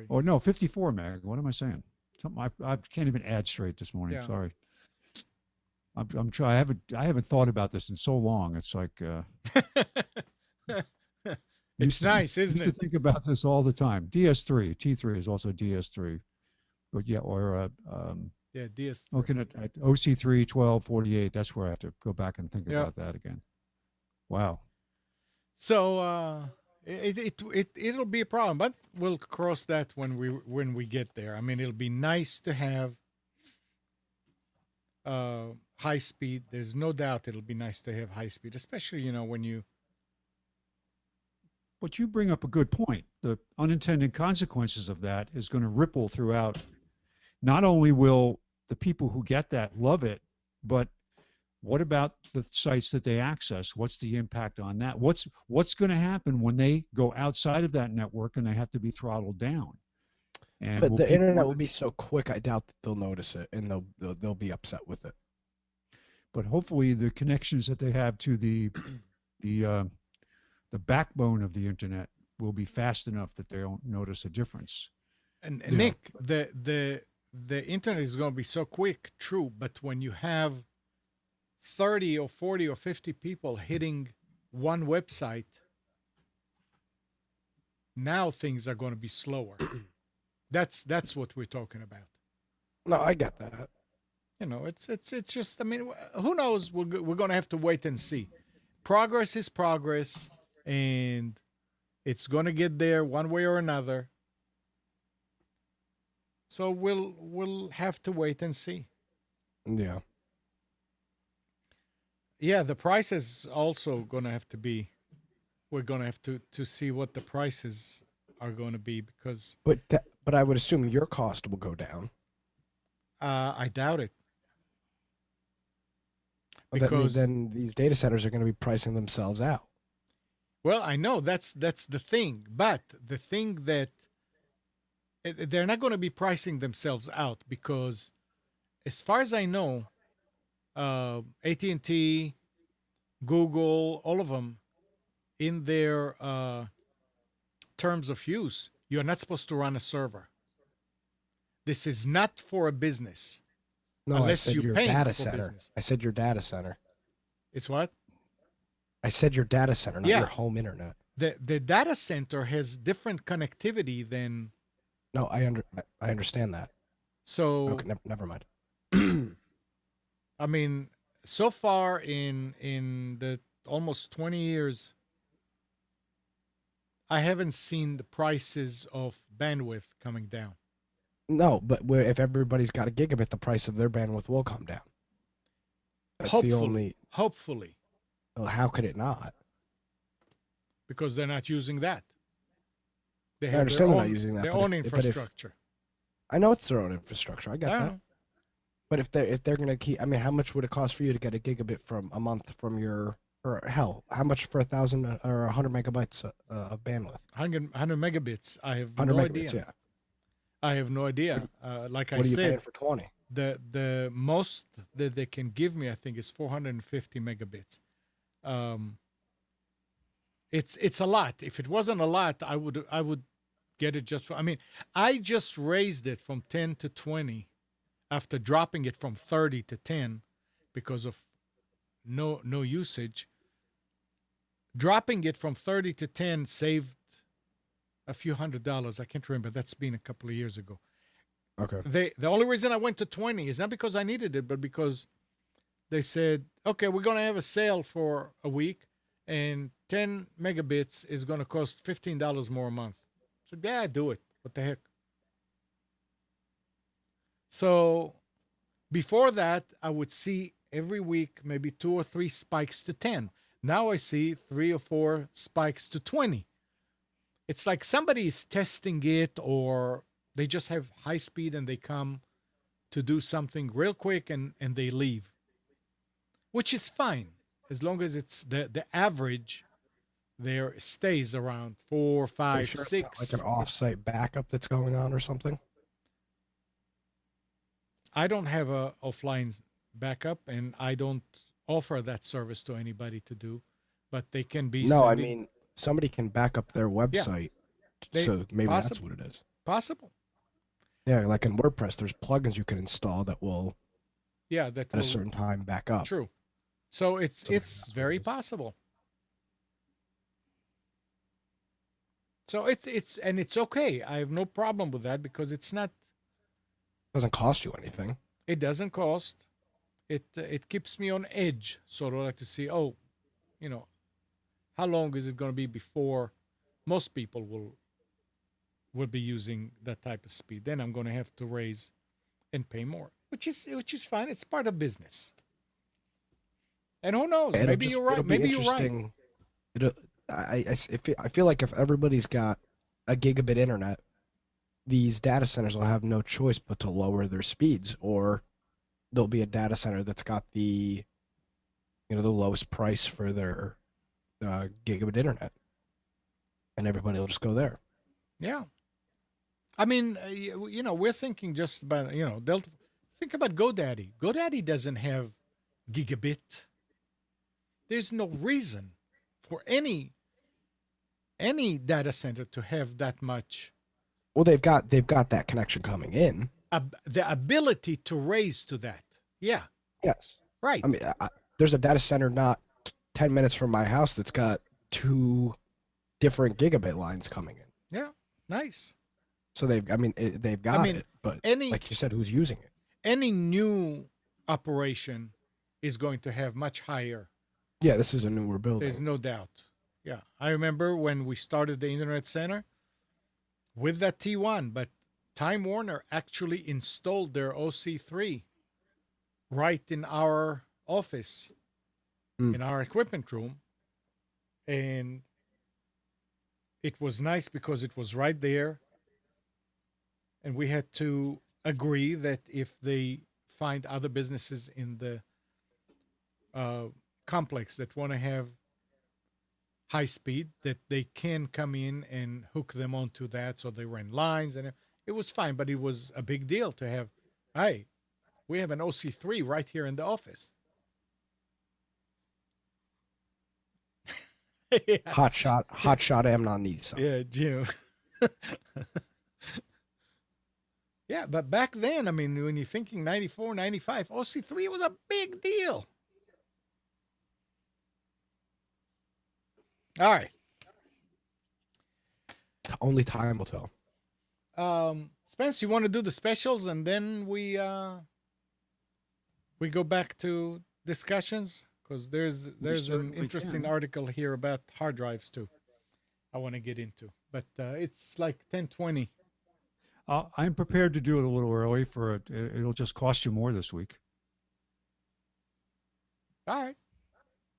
Oh no, 54 meg. What am I saying? Something I can't even add straight this morning. Yeah. Sorry. I'm trying. I haven't thought about this in so long. It's like. It's nice, isn't it? To think about this all the time. DS3, T3 is also DS3, but yeah, or yeah, DS3. Looking at OC3 1248. That's where I have to go back and think about that again. Wow. So it'll be a problem, but we'll cross that when we get there. I mean, it'll be nice to have high speed. There's no doubt it'll be nice to have high speed, especially when you. But you bring up a good point. The unintended consequences of that is going to ripple throughout. Not only will the people who get that love it, but what about the sites that they access? What's the impact on that? What's going to happen when they go outside of that network and they have to be throttled down? And but the internet will be so quick, I doubt that they'll notice it and they'll be upset with it. But hopefully the connections that they have to the backbone of the internet will be fast enough that they don't notice a difference. And Nick, the internet is going to be so quick, true, but when you have 30 or 40 or 50 people hitting one website Now things are going to be slower. That's what we're talking about. No, I get that. You know, it's just. I mean, who knows? We're going to have to wait and see. Progress is progress, and it's going to get there one way or another. So we'll have to wait and see. Yeah. Yeah, the price is also going to have to be. We're going to have to see what the prices are going to be because But I would assume your cost will go down. I doubt it. That means Because then these data centers are going to be pricing themselves out. well, I know that's the thing, but the thing that they're not going to be pricing themselves out because, as far as I know, AT&T, Google, all of them, in their terms of use, you're not supposed to run a server. This is not for a business. No, Unless I said you're your paying data for center. business. I said your data center. It's what? I said your data center, not Yeah. your home internet. The data center has different connectivity than No, I understand that. so. Okay, never mind. I mean, so far in the almost 20 years, I haven't seen the prices of bandwidth coming down. No, but if everybody's got a gigabit, the price of their bandwidth will come down. That's Hopefully, the only. hopefully, Well, how could it not? because they're not using that. They I have understand their they're own, not using that, their but own but if infrastructure. I know it's their own infrastructure, I I get don't that. know. But if they're gonna keep, I mean, how much would it cost for you to get a gigabit from a month from your, or hell, how much for 1,000 or 100 megabytes of bandwidth? 100 megabits. I have 100 no megabits, idea. yeah. I have no idea. Like I What are you paying said, for 20? the most that they can give me, I think, is 450 megabits. It's a lot. If it wasn't a lot, I would get it just for. I mean, I just raised it from 10 to 20 after dropping it from 30 to 10 because of no usage. Dropping it from 30 to 10 saved a few $100s. I can't remember. That's been a couple of years ago. Okay. The only reason I went to 20 is not because I needed it, but because they said, okay, we're going to have a sale for a week and 10 megabits is going to cost $15 more a month. So yeah, do it. What the heck? So before that, I would see every week maybe 2 or 3 spikes to 10. Now I see 3 or 4 spikes to 20. It's like somebody is testing it, or they just have high speed and they come to do something real quick and they leave, which is fine as long as it's the average there stays around 4, Are you 5, sure it's 6. not like an off-site backup that's going on or something? I don't have a offline backup, and I don't offer that service to anybody to do, but they can be No, I sending- mean, somebody can back up their website, They- so maybe that's possible. what it is. possible. Yeah, like in WordPress, there's plugins you can install that will, Yeah, that at a will, certain time, back up. true. So So maybe it's that's what very it is. possible. So it's okay. I have no problem with that because it's not. Doesn't cost you anything. It doesn't cost. It keeps me on edge, sort of like to see. Oh, you know, how long is it going to be before most people will be using that type of speed? Then I'm going to have to raise and pay more, which is fine. It's part of business. And who knows? It'll Maybe just- you're right. it'll be Maybe you're right. interesting. I feel like if everybody's got a gigabit internet, these data centers will have no choice but to lower their speeds, or there'll be a data center that's got the lowest price for their gigabit internet, and everybody will just go there. Yeah. I mean, we're thinking just about, they'll think about GoDaddy. GoDaddy doesn't have gigabit. There's no reason for any data center to have that much Well, they've got that connection coming in. the ability to raise to that. Yeah, Yes. right. I mean, there's a data center not 10 minutes from my house that's got 2 different gigabit lines coming in. Yeah, nice. So they've got it, but any like you said, who's using it? any new operation is going to have much higher. Yeah, this is a newer building. There's no doubt. Yeah, I remember when we started the Internet Center with that T1, but Time Warner actually installed their OC3 right in our office, in our equipment room. And it was nice because it was right there. And we had to agree that if they find other businesses in the complex that want to have high speed, that they can come in and hook them onto that. So they ran lines and it was fine, but it was a big deal to have, hey, we have an OC3 right here in the office. Yeah. Hot shot AMNON Nissan. Yeah, Jim. Yeah, but back then, I mean, when you're thinking 94, 95, OC3 was a big deal. All right. Only time will tell. Spence, you want to do the specials and then we go back to discussions? Because there's an interesting article here about hard drives too. I want to get into, but it's like 10:20. I'm prepared to do it a little early for it. It'll just cost you more this week. All right.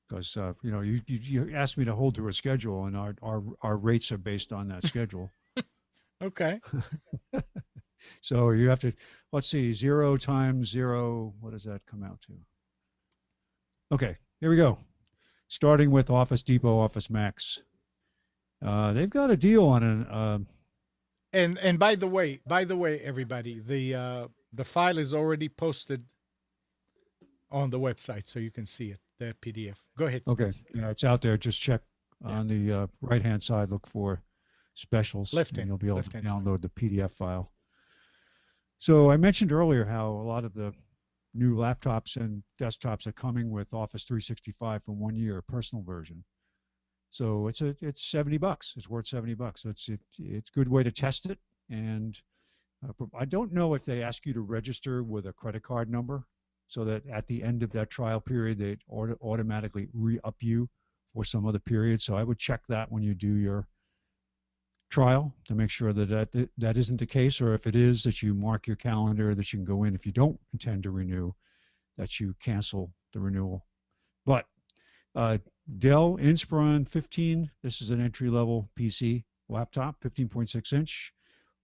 Because you asked me to hold to a schedule, and our rates are based on that schedule. Okay. So you have to, let's see, 0 times 0. What does that come out to? Okay, here we go. Starting with Office Depot Office Max. They've got a deal on an. And by the way, everybody, the file is already posted on the website, so you can see it, the PDF. Go ahead, Spence. Okay, yeah, it's out there. Just check on the right-hand side. Look for specials, and you'll be able to download the PDF file. So I mentioned earlier how a lot of the new laptops and desktops are coming with Office 365 for 1 year, personal version. So it's $70. It's worth $70. So it's a good way to test it. And I don't know if they ask you to register with a credit card number, so that at the end of that trial period they automatically re-up you for some other period. So I would check that when you do your trial to make sure that isn't the case, or if it is, that you mark your calendar that you can go in if you don't intend to renew, that you cancel the renewal. But Dell Inspiron 15, this is an entry-level PC laptop, 15.6 inch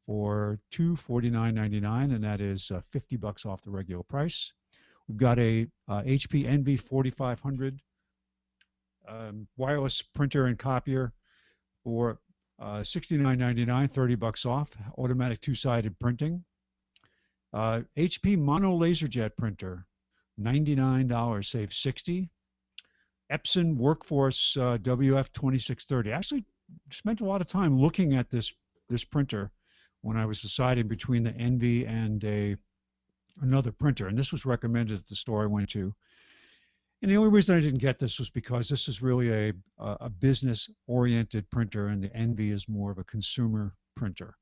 for $249.99, and that is $50 off the regular price. We've got a HP Envy 4500 wireless printer and copier for $69.99, $30 off, automatic two-sided printing. HP Mono LaserJet printer, $99, save $60. Epson Workforce WF2630. I actually spent a lot of time looking at this printer when I was deciding between the Envy and another printer, and this was recommended at the store I went to. And the only reason I didn't get this was because this is really a business-oriented printer, and the Envy is more of a consumer printer.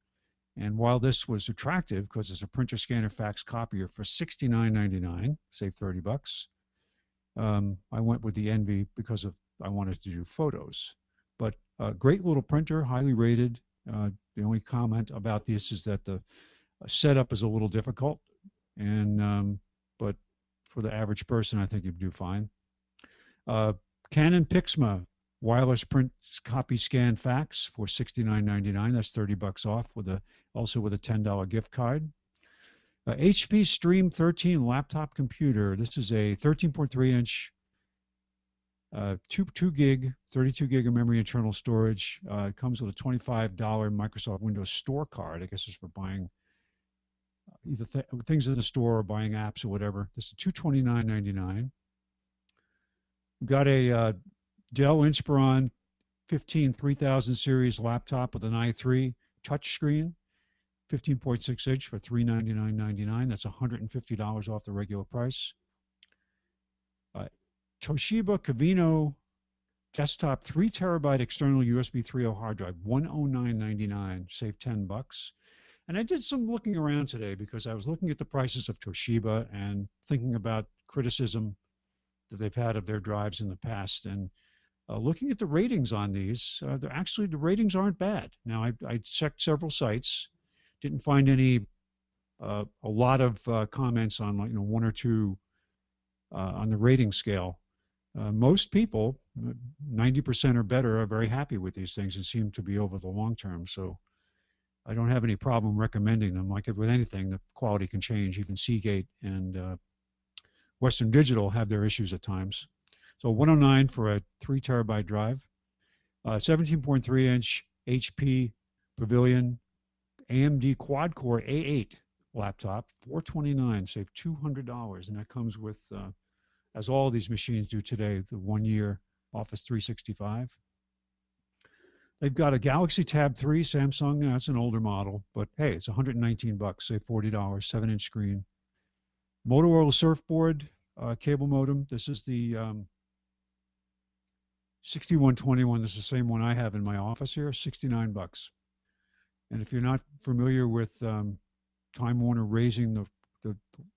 And while this was attractive because it's a printer, scanner, fax, copier for $69.99, save $30, I went with the Envy because I wanted to do photos. But a great little printer, highly rated. The only comment about this is that the setup is a little difficult, and but for the average person, I think you'd do fine. Canon Pixma wireless print, copy, scan, fax for $69.99. That's $30 off also with a $10 gift card. HP Stream 13 laptop computer. This is a 13.3 inch, 2 gig, 32 gig of memory internal storage. It comes with a $25 Microsoft Windows Store card. I guess it's for buying either things in the store or buying apps or whatever. This is $229.99. We've got a Dell Inspiron 15 3000 series laptop with an i3 touchscreen, 15.6 inch for $399.99. That's $150 off the regular price. Toshiba Kavino desktop 3 terabyte external USB 3.0 hard drive, $109.99, save $10. And I did some looking around today because I was looking at the prices of Toshiba and thinking about criticism that they've had of their drives in the past. And looking at the ratings on these, actually the ratings aren't bad. Now I checked several sites, didn't find any a lot of comments on, like, one or two on the rating scale. Most people, 90% or better, are very happy with these things and seem to be over the long term. So I don't have any problem recommending them. Like with anything, the quality can change. Even Seagate and Western Digital have their issues at times. So 109 for a 3 terabyte drive, 17.3 inch HP Pavilion AMD quad core A8 laptop, $429, save $200, and that comes with, as all these machines do today, the 1-year Office 365. They've got a Galaxy Tab 3 Samsung. That's an older model, but hey, it's $119, save $40, 7-inch screen. Motorola Surfboard cable modem. This is the 6121. This is the same one I have in my office here, $69. And if you're not familiar with Time Warner raising the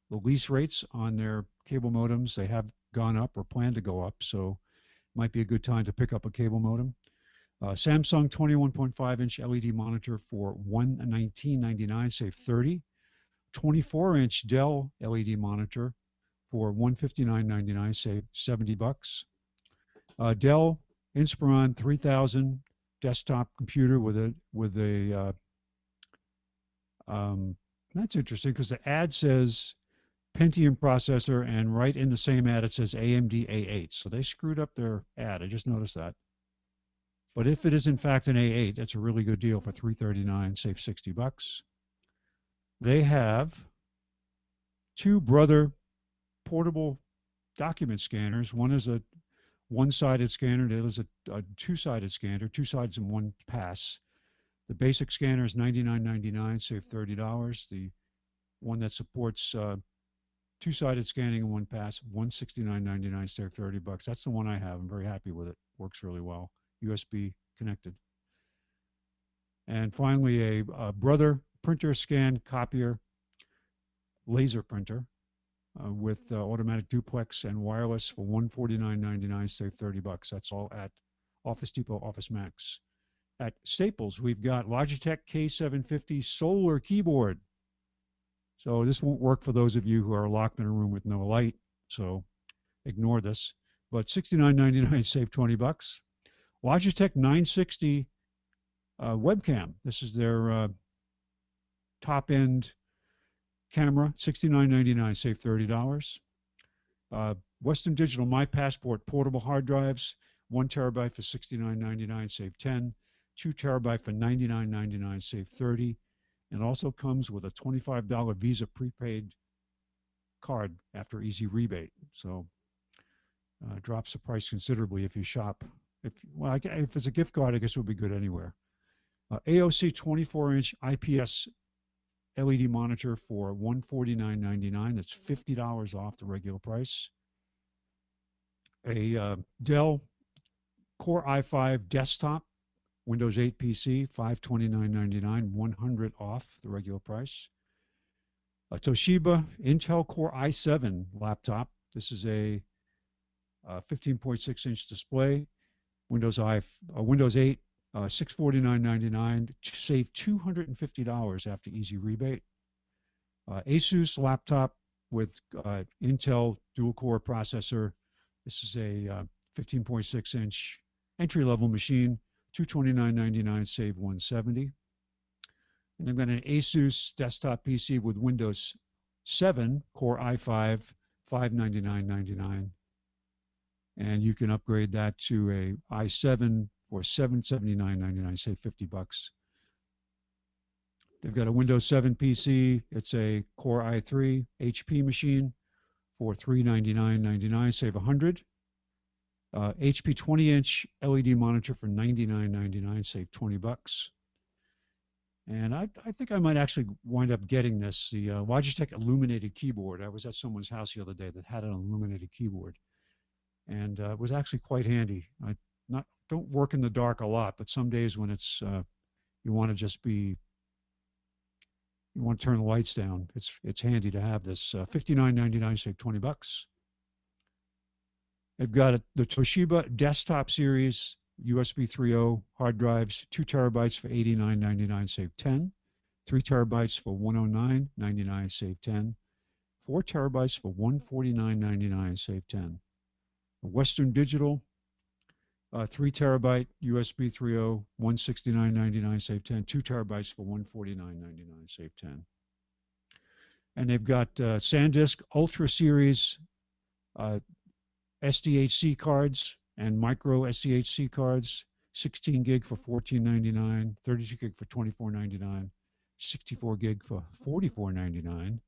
lease rates on their cable modems, they have gone up or plan to go up, so it might be a good time to pick up a cable modem. Samsung 21.5-inch LED monitor for $119.99, save $30. 24-inch Dell LED monitor for $159.99, save $70. Dell Inspiron 3000 desktop computer with a that's interesting because the ad says Pentium processor, and right in the same ad it says AMD A8. So they screwed up their ad. I just noticed that. But if it is in fact an A8, that's a really good deal for $339, save $60. They have 2 Brother portable document scanners. One is a one-sided scanner, the other is a two-sided scanner, 2 sides in one pass. The basic scanner is $99.99, save $30. The one that supports 2-sided scanning in one pass, $169.99, save $30. That's the one I have. I'm very happy with it. Works really well. USB connected. And finally, a Brother printer scan copier laser printer with automatic duplex and wireless for $149.99, save $30. That's all at Office Depot, Office Max. At Staples, we've got Logitech K750 solar keyboard. So this won't work for those of you who are locked in a room with no light, so ignore this. But $69.99, save $20. Logitech 960 webcam. This is their top-end camera, $69.99, save $30. Western Digital My Passport portable hard drives, 1 terabyte for $69.99, save $10. 2 terabyte for $99.99, save $30. And also comes with a $25 Visa prepaid card after easy rebate. So drops the price considerably if you shop. If it's a gift card, I guess it would be good anywhere. AOC 24-inch IPS LED monitor for $149.99. That's $50 off the regular price. A Dell Core i5 desktop, Windows 8 PC, $529.99, $100 off the regular price. A Toshiba Intel Core i7 laptop. This is a 15.6-inch display. Windows 8, $649.99, save $250 after easy rebate. Asus laptop with Intel dual-core processor. This is a 15.6-inch entry-level machine, $229.99, save $170. And I've got an Asus desktop PC with Windows 7 Core i5, $599.99. And you can upgrade that to a i7 for $779.99, save $50. They've got a Windows 7 PC. It's a Core i3 HP machine for $399.99, save $100. HP 20-inch LED monitor for $99.99, save $20. And I think I might actually wind up getting this, the Logitech illuminated keyboard. I was at someone's house the other day that had an illuminated keyboard, and it was actually quite handy. don't work in the dark a lot, but some days when it's you want to just be you want to turn the lights down. It's handy to have this. $59.99, save $20. They've got the Toshiba Desktop Series USB 3.0 hard drives, 2 terabytes for $89.99, save 10. 3 terabytes for $109.99, save 10. 4 terabytes for $149.99, save 10. Western Digital, 3 terabyte USB 3.0, $169.99, save 10. 2 terabytes for $149.99, save 10. And they've got SanDisk Ultra Series SDHC cards and micro SDHC cards, 16 gig for $14.99, 32 gig for $24.99, 64 gig for $44.99.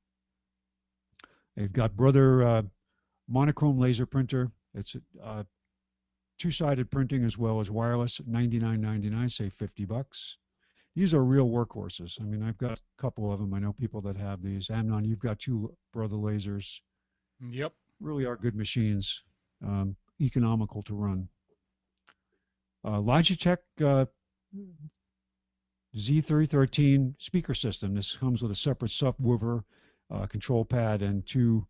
They've got Brother monochrome laser printer. It's two-sided printing as well as wireless, $99.99, save $50. These are real workhorses. I mean, I've got a couple of them. I know people that have these. AMNON, you've got 2 Brother lasers. Yep. Really are good machines, economical to run. Logitech Z313 speaker system. This comes with a separate subwoofer, control pad, and two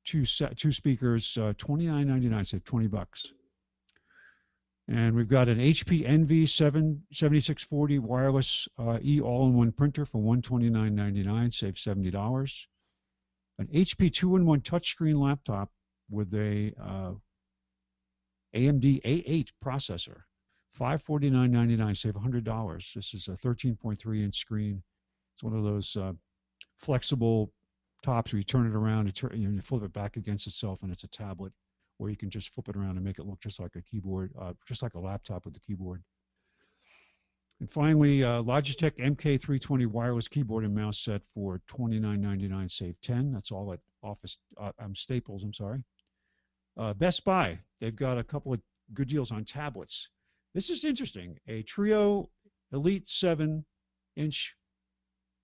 speakers. $29.99, save $20. And we've got an HP Envy 7640 wireless all-in-one printer for $129.99, save $70. An HP 2-in-1 touchscreen laptop with a AMD A8 processor, $549.99, save $100. This is a 13.3-inch screen. It's one of those flexible tops where you turn it around, you flip it back against itself, and it's a tablet, or you can just flip it around and make it look just like a keyboard, just like a laptop with a keyboard. And finally, Logitech MK320 wireless keyboard and mouse set for $29.99, save $10. That's all at Office Staples. I'm sorry. Best Buy, they've got a couple of good deals on tablets. This is interesting. A Trio Elite 7-inch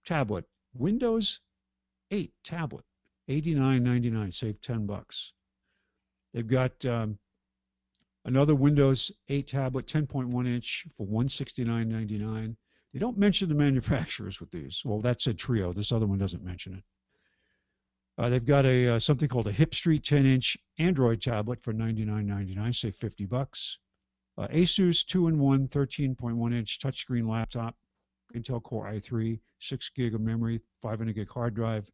tablet, Windows 8 tablet, $89.99, save $10. They've got another Windows 8 tablet, 10.1-inch for $169.99. They don't mention the manufacturers with these. Well, that's a Trio. This other one doesn't mention it. They've got a something called a Hip Street 10-inch Android tablet for $99.99, save $50. Asus 2-in-1 13.1-inch touchscreen laptop, Intel Core i3, 6 gig of memory, 500 gig hard drive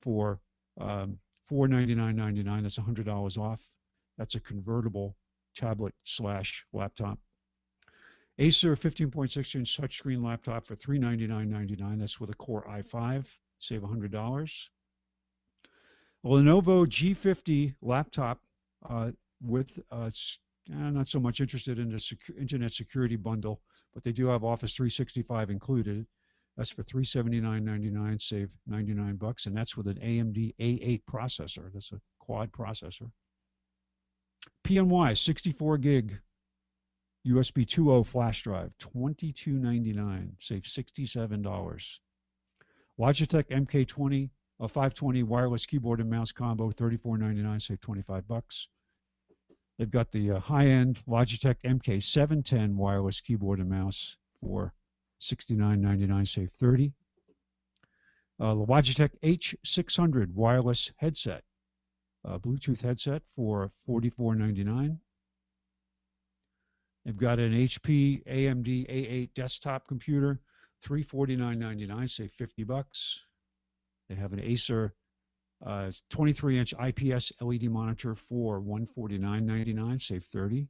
for $499.99. That's $100 off. That's a convertible tablet / laptop. Acer 15.6-inch touchscreen laptop for $399.99. That's with a Core i5, save $100. Lenovo G50 laptop with not so much interested in the internet security bundle, but they do have Office 365 included. That's for $379.99, save $99, and that's with an AMD A8 processor. That's a quad processor. PNY 64 gig USB 2.0 flash drive, $22.99, save $67. Logitech MK20 520 wireless keyboard and mouse combo, $34.99, save $25. They've got the high-end Logitech MK710 wireless keyboard and mouse for $69.99, save $30. The Logitech H600 wireless headset, Bluetooth headset for $44.99. They've got an HP AMD A8 desktop computer, $349.99, save $50. They have an Acer 23-inch IPS LED monitor for $149.99, save $30.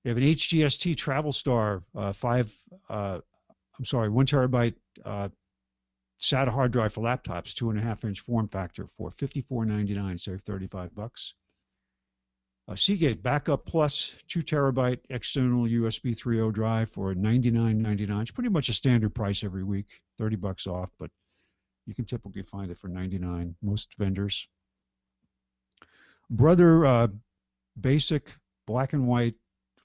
They have an HGST TravelStar 1 terabyte SATA hard drive for laptops, 2.5-inch form factor for $54.99, save $35. Seagate Backup Plus 2 terabyte external USB 3.0 drive for $99.99. It's pretty much a standard price every week, $30 off, but you can typically find it for $99, most vendors. Brother basic black and white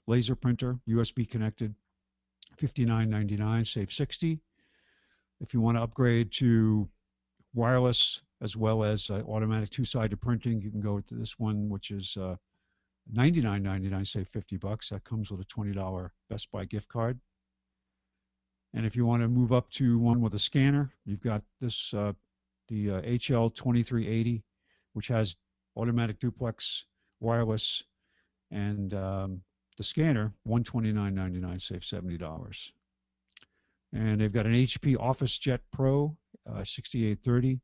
laser printer, USB connected, $59.99, save $60. If you want to upgrade to wireless as well as automatic two-sided printing, you can go to this one, which is $99.99, save $50. That comes with a $20 Best Buy gift card. And if you want to move up to one with a scanner, you've got this the HL2380, which has automatic duplex, wireless, and the scanner, $129.99, save $70. And they've got an HP OfficeJet Pro 6830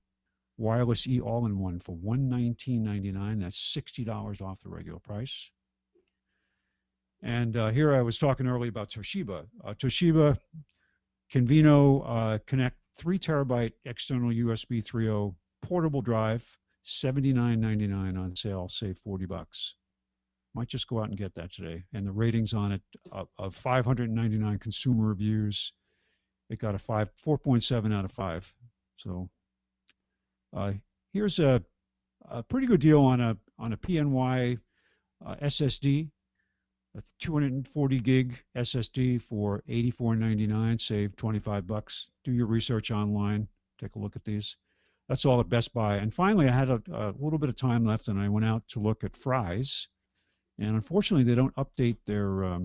wireless E all-in-one for $119.99. That's $60 off the regular price. And here I was talking earlier about Toshiba. Toshiba Convino Connect 3 terabyte external USB 3.0 portable drive, $79.99 on sale, save $40. Might just go out and get that today. And the ratings on it of 599 consumer reviews, it got a 4.7 out of 5. So here's a pretty good deal on a PNY SSD, a 240 gig SSD for $84.99, save $25. Do your research online. Take a look at these. That's all at Best Buy. And finally, I had a little bit of time left, and I went out to look at Fry's. And unfortunately, they don't update their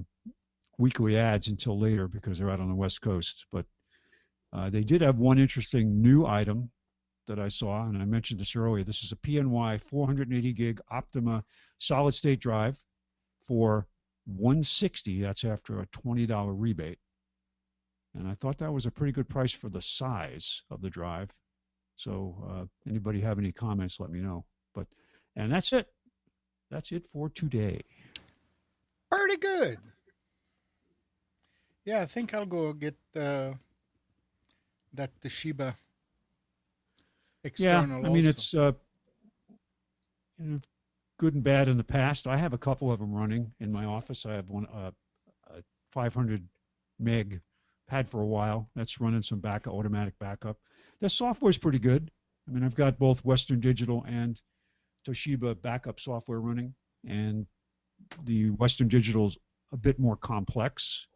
weekly ads until later because they're out on the West Coast. But they did have one interesting new item that I saw, and I mentioned this earlier. This is a PNY 480 gig Optima solid state drive for $160. That's after a $20 rebate. And I thought that was a pretty good price for the size of the drive. So anybody have any comments, let me know. And that's it. That's it for today. Pretty good. Yeah, I think I'll go get that Toshiba external. Yeah, I mean, also. it's good and bad in the past. I have a couple of them running in my office. I have one a 500 meg had for a while. That's running some automatic backup. The software's pretty good. I mean, I've got both Western Digital and Toshiba backup software running, and the Western Digital's a bit more complex,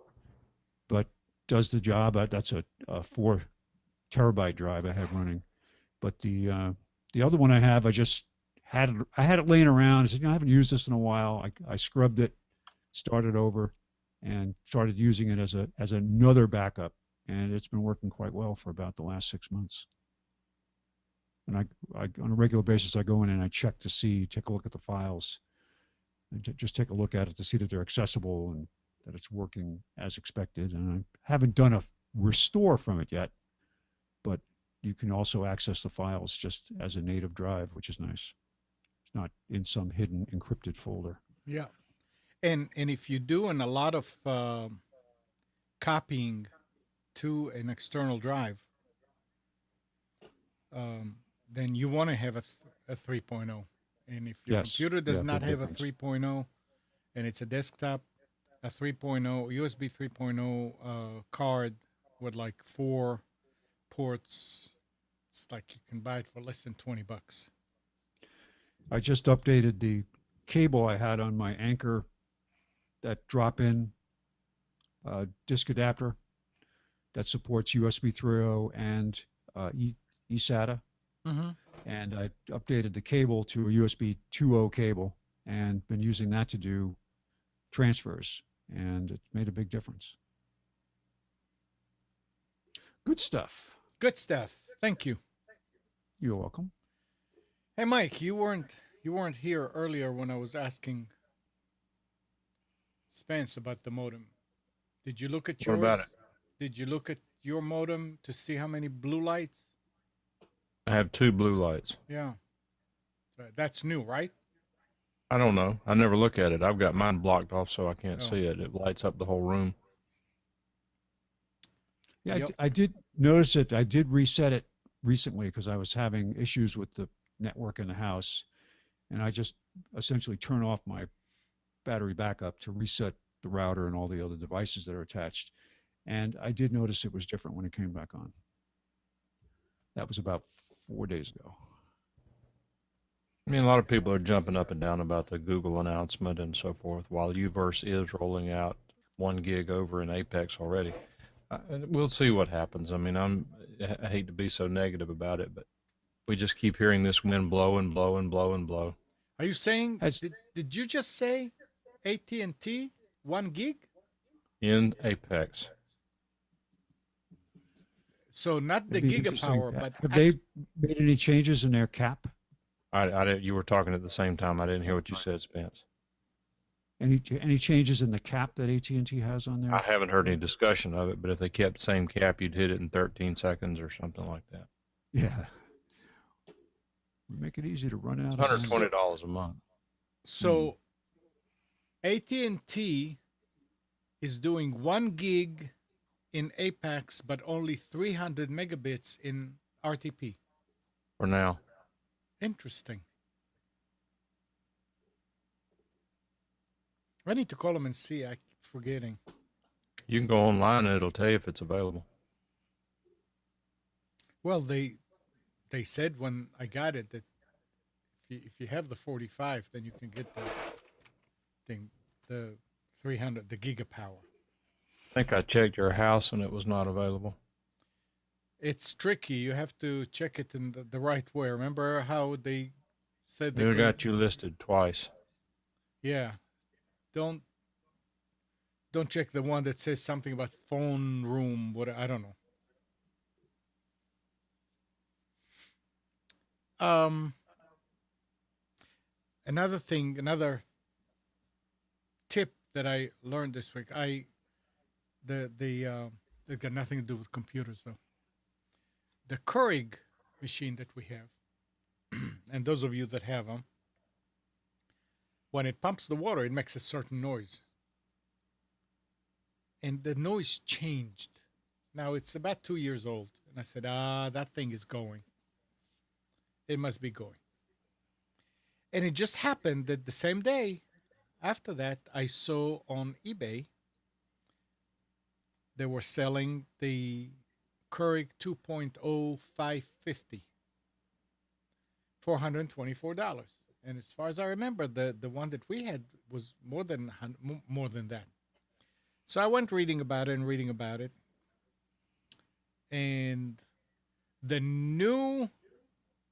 but does the job. That's a 4 terabyte drive I have running. But the other one I have, I had it laying around. I said, I haven't used this in a while. I scrubbed it, started over, and started using it as another backup, and it's been working quite well for about the last 6 months. And I on a regular basis, I go in and I check to see, take a look at the files, and just take a look at it to see that they're accessible and that it's working as expected. And I haven't done a restore from it yet, but you can also access the files just as a native drive, which is nice. It's not in some hidden encrypted folder. Yeah. And if you're doing a lot of copying to an external drive, then you want to have a 3.0. And if your computer does not have a 3.0 and it's a desktop, a 3.0, USB 3.0 card with like 4 ports, it's like you can buy it for less than $20. I just updated the cable I had on my Anchor, that drop-in disk adapter that supports USB 3.0 and eSATA. Mm-hmm. And I updated the cable to a USB 2.0 cable and been using that to do transfers, and it made a big difference. Good stuff. Good stuff. Thank you. You're welcome. Hey, Mike, you weren't here earlier when I was asking Spence about the modem. Did you look at yours? What about it? Did you look at your modem to see how many blue lights? I have 2 blue lights. Yeah. That's new, right? I don't know. I never look at it. I've got mine blocked off so I can't Oh. see it. It lights up the whole room. Yeah, Yep. I did notice it. I did reset it recently because I was having issues with the network in the house, and I just essentially turn off my battery backup to reset the router and all the other devices that are attached. And I did notice it was different when it came back on. That was about 4 days ago. I mean, a lot of people are jumping up and down about the Google announcement and so forth, while UVerse is rolling out 1 gig over in Apex already. We'll see what happens. I mean, I hate to be so negative about it, but we just keep hearing this wind blow and blow and blow and blow. Are you saying, Has did you just say AT&T 1 gig? in Apex. So not the it'd be interesting. gigapower, but Have they made any changes in their cap? I didn't, you were talking at the same time. I didn't hear what you said, Spence. Any changes in the cap that AT&T has on I there? haven't heard any discussion of it, but if they kept the same cap, you'd hit it in 13 seconds or something like that. Yeah. We make it easy to run out It's of money. $120 a month. so AT&T is doing 1 gig in Apex, but only 300 megabits in RTP. For now. Interesting. I need to call them and see. I keep forgetting. You can go online and it'll tell you if it's available. Well, they said when I got it that if you have the 45, then you can get the thing, the 300, the gigapower. I think I checked your house and it was not available. It's tricky. You have to check it in the right way. Remember how they said They got you listed twice. Yeah. Don't check the one that says something about phone room. What I don't know. Another thing, another tip that I learned this week. It got nothing to do with computers though. The Keurig machine that we have, and those of you that have them, when it pumps the water, it makes a certain noise. And the noise changed. Now it's about 2 years old. And I said, that thing is going. It must be going. And it just happened that the same day after that, I saw on eBay, they were selling the Keurig 2.0 550, $424. And as far as I remember, the one that we had was more than that. So I went reading about it. And the new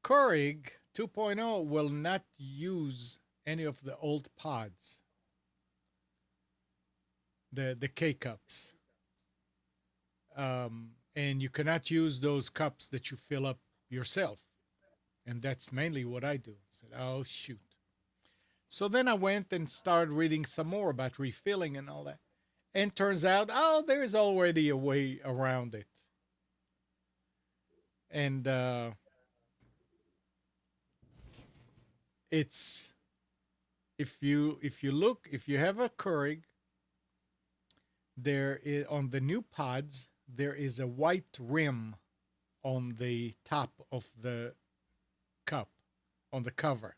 Keurig 2.0 will not use any of the old pods, the K-cups. And you cannot use those cups that you fill up yourself. And that's mainly what I do. I said, oh, shoot. So then I went and started reading some more about refilling and all that. And turns out, there's already a way around it. And it's, if you have a Keurig, there is, on the new pods, there is a white rim on the top of the cup, on the cover.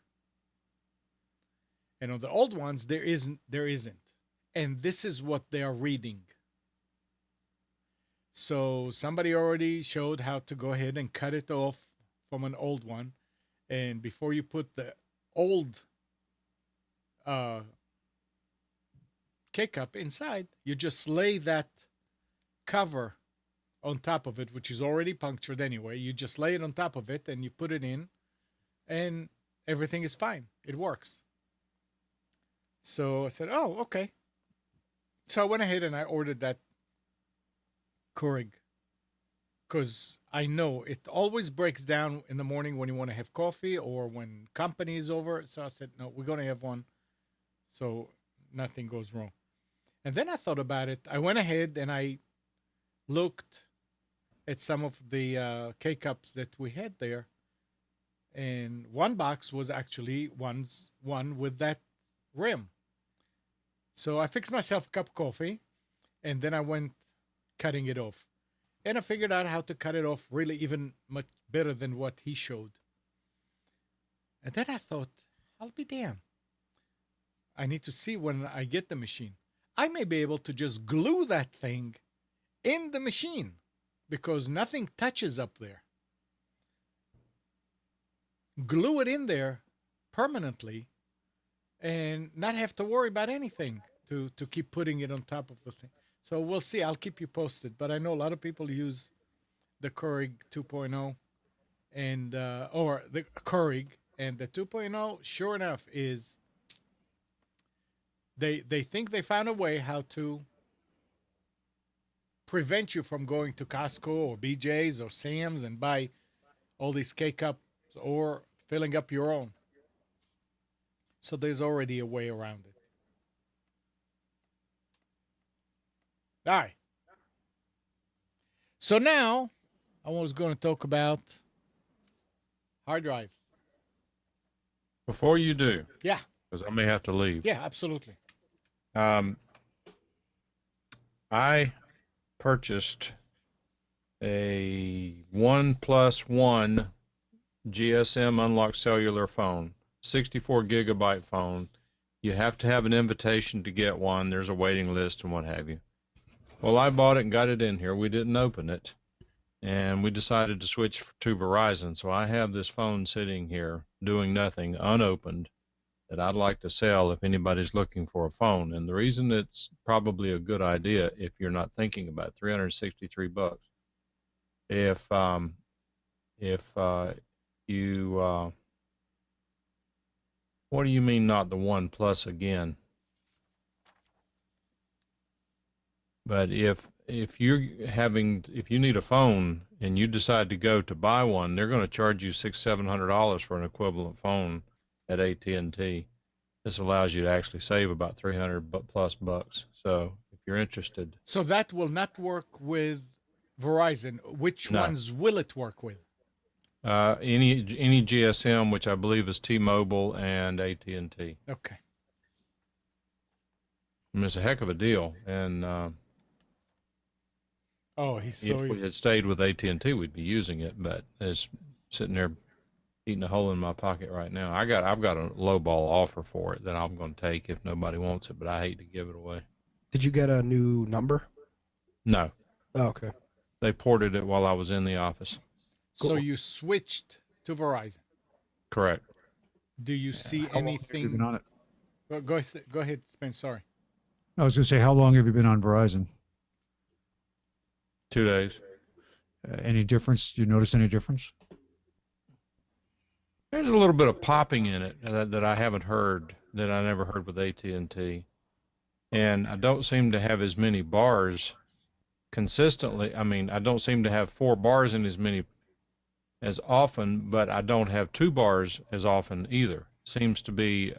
And on the old ones, there isn't. And this is what they are reading. So somebody already showed how to go ahead and cut it off from an old one. And before you put the old K-cup inside, you just lay that cover on top of it, which is already punctured anyway. You just lay it on top of it and you put it in, and everything is fine. It works. So I said, oh, okay. So I went ahead and I ordered that Keurig, because I know it always breaks down in the morning when you want to have coffee or when company is over. So I said, no, we're going to have one so nothing goes wrong. And then I thought about it. I went ahead and I looked at some of the K-cups that we had there. And one box was actually one with that rim. So I fixed myself a cup of coffee, and then I went cutting it off. And I figured out how to cut it off really even much better than what he showed. And then I thought, I'll be damned. I need to see when I get the machine. I may be able to just glue that thing in the machine because nothing touches up there. Glue it in there permanently and not have to worry about anything to keep putting it on top of the thing. So we'll see. I'll keep you posted. But I know a lot of people use the Keurig 2.0 and or the Keurig, And the 2.0, sure enough, is they think they found a way how to prevent you from going to Costco or BJ's or Sam's and buy all these K-cups or filling up your own. So there's already a way around it. All right. So now I was going to talk about hard drives. Before you do, Yeah. because I may have to leave. Yeah, absolutely. I purchased a 1+1 GSM unlocked cellular phone, 64 gigabyte phone. You have to have an invitation to get one. There's a waiting list and what have you. Well, I bought it and got it in here. We didn't open it, and we decided to switch to Verizon. So I have this phone sitting here doing nothing, unopened, that I'd like to sell if anybody's looking for a phone. And the reason it's probably a good idea if you're not thinking about it, $363. If you what do you mean not the One Plus again? But if you need a phone and you decide to go to buy one, they're going to charge you $600-700 for an equivalent phone at AT&T. This allows you to actually save about 300 plus bucks. So if you're interested. So that will not work with Verizon. Which No. ones will it work with? Any GSM, which I believe is T-Mobile and AT&T. Okay. I mean, it's a heck of a deal. And Oh, he's if so. we had stayed with AT&T, we'd be using it. But it's sitting there eating a hole in my pocket right now. I've got a lowball offer for it that I'm going to take if nobody wants it, but I hate to give it away. Did you get a new number? No. Oh, okay. They ported it while I was in the office. So Cool. you switched to Verizon. Correct. Do you see How long have you anything? been on it? Go ahead, Spence. Sorry. I was going to say, how long have you been on Verizon? 2 days. Any difference? Do you notice any difference? There's a little bit of popping in it that I haven't heard, that I never heard with AT&T. And I don't seem to have as many bars consistently. I mean, I don't seem to have 4 bars in as often, but I don't have 2 bars as often either. Seems to be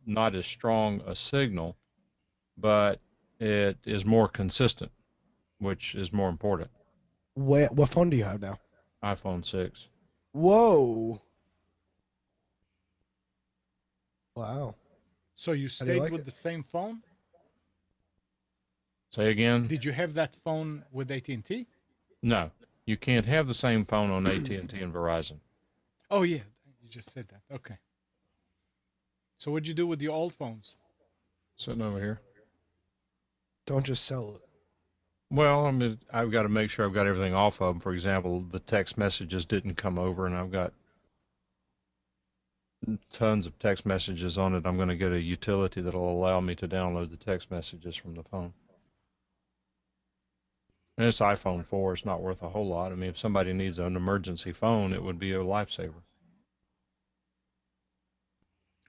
not as strong a signal, but it is more consistent, which is more important. What phone do you have now? iPhone 6. Whoa. Wow. So you do you stayed like with it? the same phone? Say again? Did you have that phone with AT&T? No, you can't have the same phone on AT&T and Verizon. Oh yeah, you just said that. Okay. So what'd you do with your old phones? Sitting over here. Don't just sell it. Well, I mean, I've got to make sure I've got everything off of them. For example, the text messages didn't come over, and I've got tons of text messages on it. I'm going to get a utility that'll allow me to download the text messages from the phone. And it's iPhone 4. It's not worth a whole lot. I mean, if somebody needs an emergency phone, it would be a lifesaver.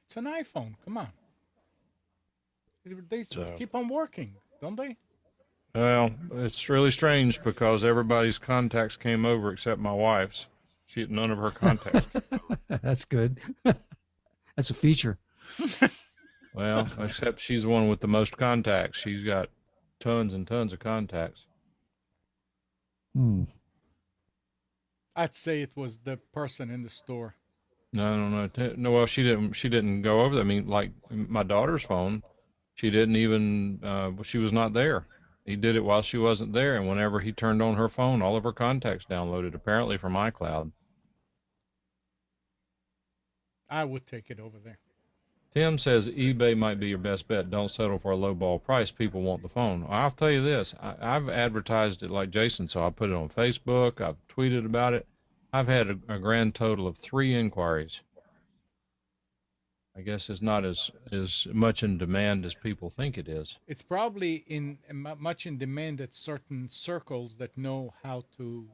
It's an iPhone. Come on. They So- keep on working, don't they? Well, it's really strange because everybody's contacts came over except my wife's. None of her contacts. That's good. That's a feature. Well, except she's the one with the most contacts. She's got tons and tons of contacts. I'd say it was the person in the store. No. No, well, she didn't go over that. I mean, like my daughter's phone, she didn't even, she was not there. He did it while she wasn't there, and whenever he turned on her phone, all of her contacts downloaded, apparently from iCloud. I would take it over there. Tim says eBay might be your best bet. Don't settle for a low ball price. People want the phone. I'll tell you this. I've advertised it like Jason, so I put it on Facebook. I've tweeted about it. I've had a grand total of 3 inquiries. I guess it's not as much in demand as people think it is. It's probably much in demand at certain circles that know how to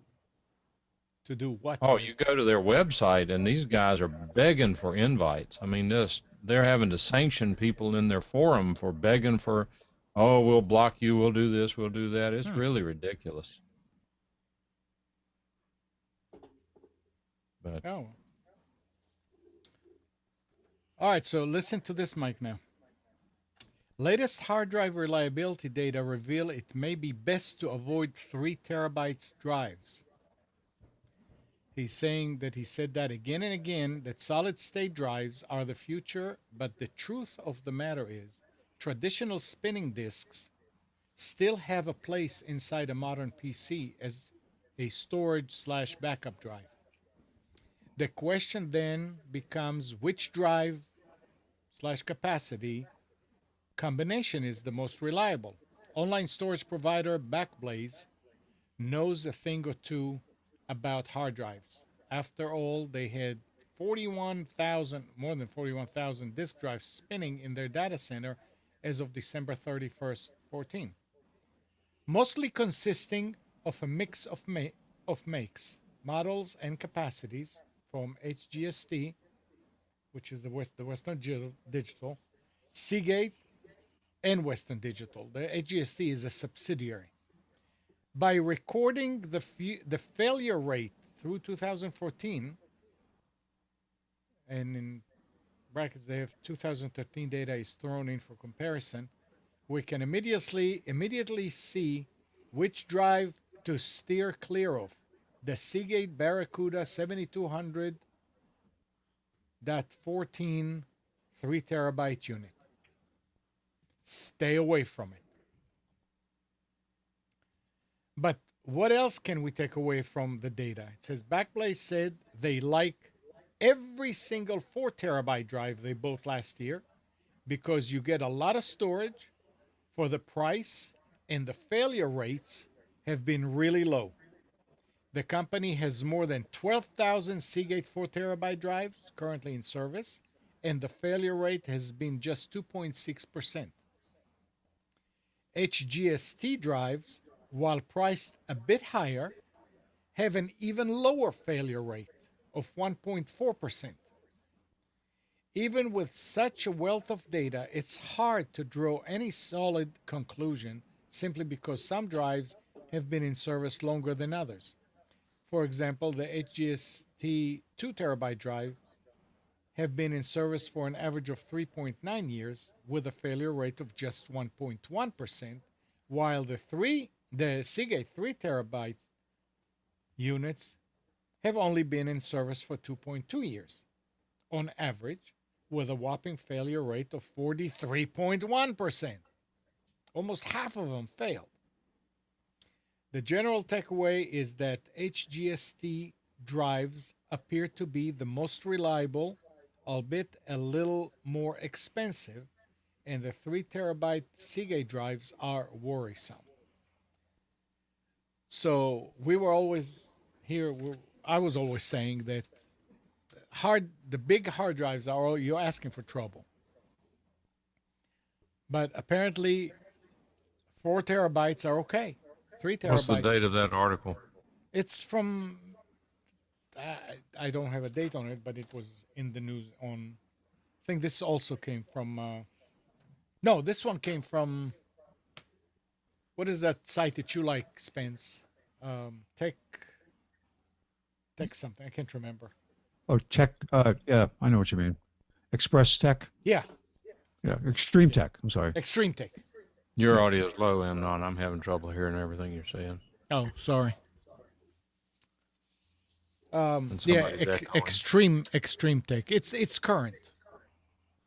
To do what? Oh, with? you go to their website and these guys are begging for invites. I mean, they're having to sanction people in their forum for begging for, oh, we'll block you, we'll do this, we'll do that. It's really ridiculous. But Oh. All right, so listen to this, Mike, now. Latest hard drive reliability data reveal it may be best to avoid 3 terabytes drives. He's saying that he said that again and again, that solid-state drives are the future, but the truth of the matter is traditional spinning disks still have a place inside a modern PC as a storage/backup drive. The question then becomes which drive/capacity combination is the most reliable. Online storage provider Backblaze knows a thing or two about hard drives. After all, they had 41,000, more than 41,000 disk drives spinning in their data center as of December 31st, 14. Mostly consisting of a mix of makes, models, and capacities from HGST, which is the Western Digital, Seagate, and Western Digital. The HGST is a subsidiary. By recording the failure rate through 2014, and in brackets they have 2013 data is thrown in for comparison, we can immediately see which drive to steer clear of. The Seagate Barracuda 7200.14 3 terabyte unit. Stay away from it. But what else can we take away from the data? It says Backblaze said they like every single 4 terabyte drive they bought last year because you get a lot of storage for the price and the failure rates have been really low. The company has more than 12,000 Seagate 4 terabyte drives currently in service, and the failure rate has been just 2.6%. HGST drives, while priced a bit higher, have an even lower failure rate of 1.4%. Even with such a wealth of data, it's hard to draw any solid conclusion simply because some drives have been in service longer than others. For example, the HGST 2 terabyte drive have been in service for an average of 3.9 years with a failure rate of just 1.1%, while the Seagate 3 terabyte units have only been in service for 2.2 years, on average, with a whopping failure rate of 43.1%. Almost half of them failed. The general takeaway is that HGST drives appear to be the most reliable, albeit a little more expensive, and the 3 terabyte Seagate drives are worrisome. So we were always here. I was always saying that the big hard drives are you're asking for trouble. But apparently, 4 terabytes are okay. 3 terabytes. what's the date of that article? It's from. I don't have a date on it, but it was in the news on. I think this also came from. No, this one came from. What is that site that you like, Spence? Tech something. I can't remember. Oh, Tech. Yeah, I know what you mean. Express Tech. Yeah, Yeah, Extreme Tech. I'm sorry. Extreme Tech. Your audio is low, Amnon. I'm having trouble hearing everything you're saying. Oh, sorry. And Yeah, somebody's Extreme Tech. It's current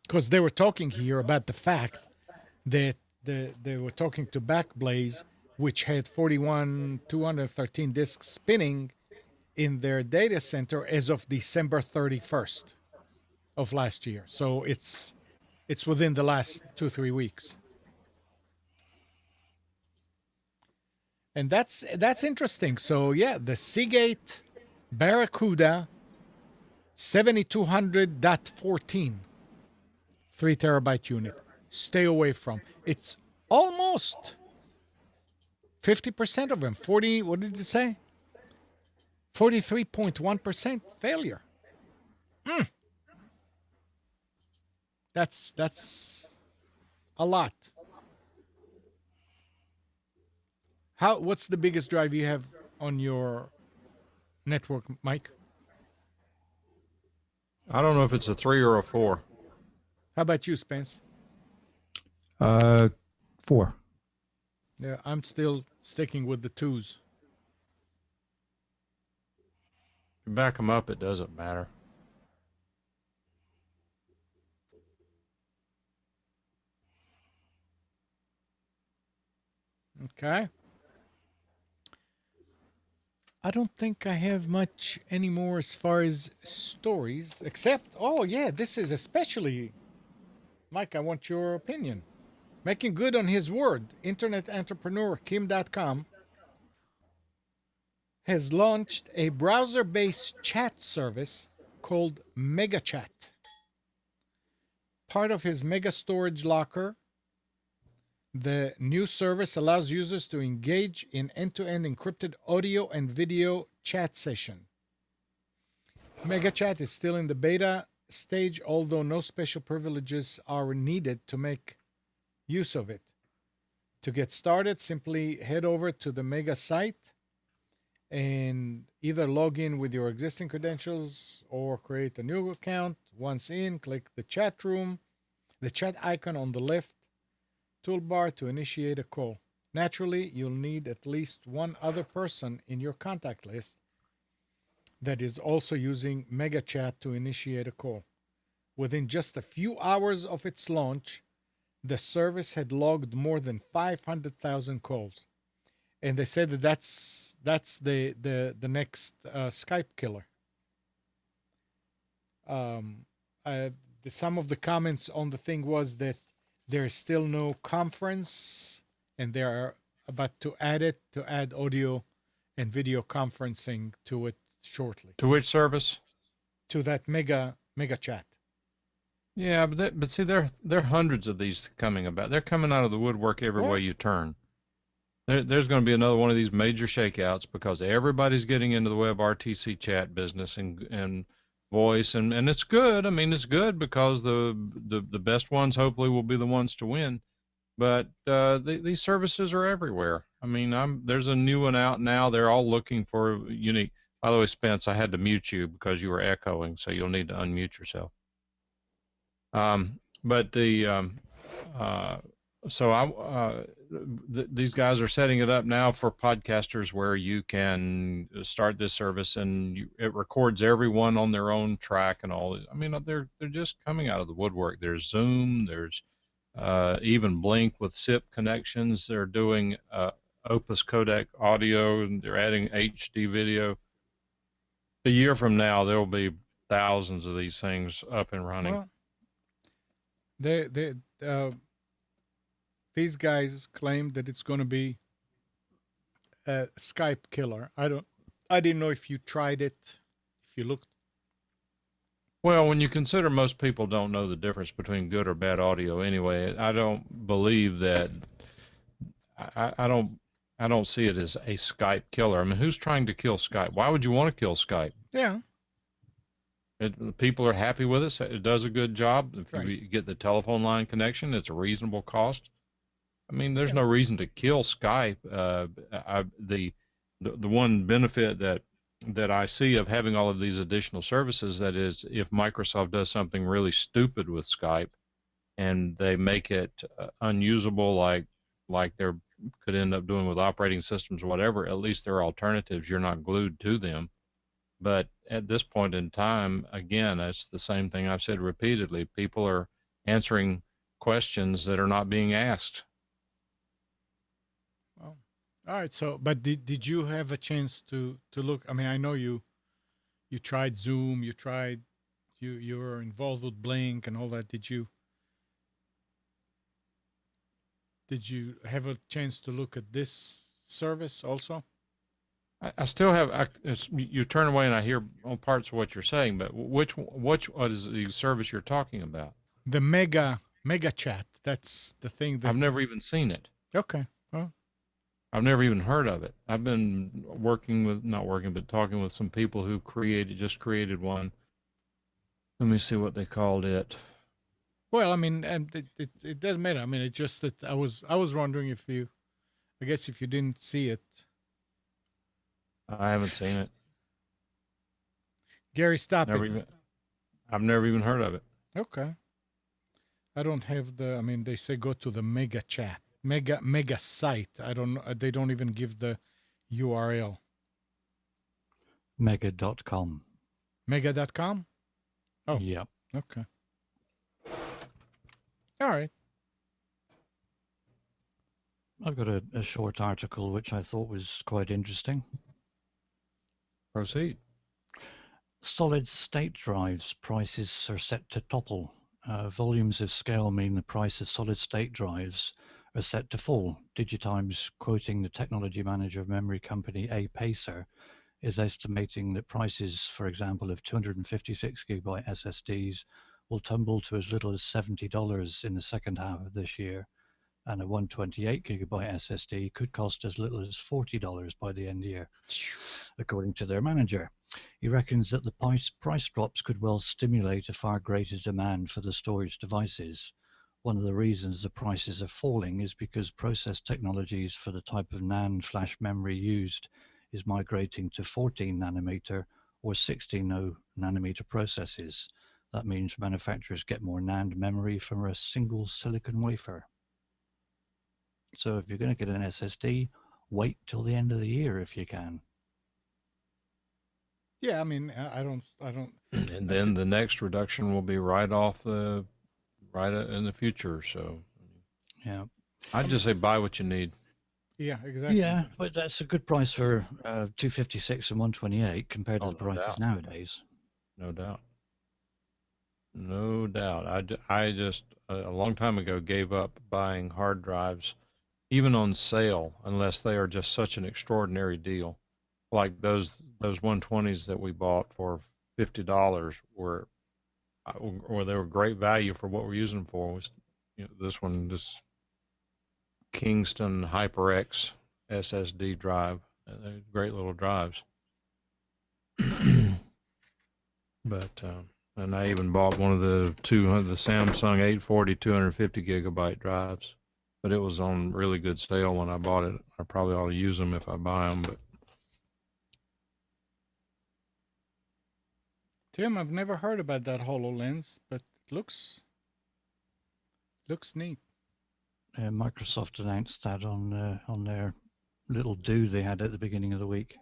because they were talking here about the fact that they were talking to Backblaze, which had 213 disks spinning in their data center as of December 31st of last year. So it's within the last 2-3 weeks. And that's interesting. So yeah, the Seagate Barracuda 7200.14 3 terabyte unit. Stay away from. It's almost 50% of them. 40. What did you say? 43.1% failure. That's a lot. What's the biggest drive you have on your network, Mike? I don't know if it's a 3 or a 4. How about you, Spence? 4. Yeah, I'm still sticking with the 2s. If you back them up, it doesn't matter. Okay. I don't think I have much anymore as far as stories, except, oh yeah, this is especially, Mike, I want your opinion. Making good on his word, internet entrepreneur Kim.com has launched a browser-based chat service called MegaChat. Part of his Mega Storage Locker, the new service allows users to engage in end-to-end encrypted audio and video chat session. MegaChat is still in the beta stage, although no special privileges are needed to make use of it. To get started, simply head over to the Mega site and either log in with your existing credentials or create a new account. Once in, click the chat room, the chat icon on the left toolbar to initiate a call. Naturally, you'll need at least one other person in your contact list that is also using MegaChat to initiate a call. Within just a few hours of its launch, the service had logged more than 500,000 calls. And they said that that's the next Skype killer. Some of the comments on the thing was that there is still no conference, and they are about to add audio and video conferencing to it shortly. To which service? To that Mega Chat. Yeah, but see, there are hundreds of these coming about. They're coming out of the woodwork every way you turn. There's going to be another one of these major shakeouts because everybody's getting into the WebRTC chat business and voice, and it's good. I mean, it's good because the best ones hopefully will be the ones to win. But these services are everywhere. I mean, there's a new one out now. They're all looking for unique. By the way, Spence, I had to mute you because you were echoing, so you'll need to unmute yourself. These guys are setting it up now for podcasters where you can start this service and it records everyone on their own track and all. I mean, they're just coming out of the woodwork. There's Zoom, there's even Blink with SIP connections. They're doing Opus codec audio, and they're adding HD video. A year from now, there will be thousands of these things up and running. Well, these guys claim that it's going to be a Skype killer. I didn't know if you tried it, if you looked. Well, when you consider most people don't know the difference between good or bad audio anyway, I don't believe that. I don't see it as a Skype killer. I mean, who's trying to kill Skype? Why would you want to kill Skype? Yeah. People are happy with it. It does a good job. If Right. you get the telephone line connection, it's a reasonable cost. I mean, there's no reason to kill Skype. The one benefit that I see of having all of these additional services, that is, if Microsoft does something really stupid with Skype and they make it unusable, like they could end up doing with operating systems or whatever, at least there are alternatives. You're not glued to them. But at this point in time, again, it's the same thing I've said repeatedly. People are answering questions that are not being asked. Well, all right. So, but did you have a chance to look? I mean, I know you tried Zoom, you were involved with Blink and all that. Did you have a chance to look at this service also? I still have. You turn away and I hear on parts of what you're saying, but what is the service you're talking about? The Mega Chat. That's the thing that I've never even seen it. Okay. Well, I've never even heard of it. I've been not working, but talking with some people who just created one. Let me see what they called it. Well, I mean, and it doesn't matter. I mean, it's just that I was wondering if you, I guess if you didn't see it, I haven't seen it. Gary, stop Never it. even. I've never even heard of it. Okay. I don't have the. I mean, they say go to the mega chat, mega site. I don't. They don't even give the URL. Mega.com. Mega.com. Oh. Yep. Okay. All right. I've got a short article which I thought was quite interesting. Proceed. Solid state drives prices are set to topple. Volumes of scale mean the price of solid state drives are set to fall. DigiTimes, quoting the technology manager of memory company A-Pacer, is estimating that prices, for example, of 256 gigabyte SSDs will tumble to as little as $70 in the second half of this year, and a 128 gigabyte SSD could cost as little as $40 by the end of the year, according to their manager. He reckons that the price drops could well stimulate a far greater demand for the storage devices. One of the reasons the prices are falling is because process technologies for the type of NAND flash memory used is migrating to 14 nanometer or 16 nanometer processes. That means manufacturers get more NAND memory from a single silicon wafer. So if you're going to get an SSD, wait till the end of the year if you can. Yeah, I mean, I don't. And then the next reduction will be right in the future. So Yeah. I'd just say buy what you need. Yeah, exactly. Yeah, but that's a good price for 256 and 128 compared to Oh, the no prices doubt. nowadays. No doubt. No doubt. I just a long time ago gave up buying hard drives, even on sale, unless they are just such an extraordinary deal. Like those 120s that we bought for $50 or they were great value for what we're using them for. This one, this Kingston HyperX SSD drive, they're great little drives. But and I even bought one of the Samsung 840 250 gigabyte drives, but it was on really good sale when I bought it. I probably ought to use them if I buy them, but Tim, I've never heard about that HoloLens, but it looks neat. Microsoft announced that on their little do they had at the beginning of the week.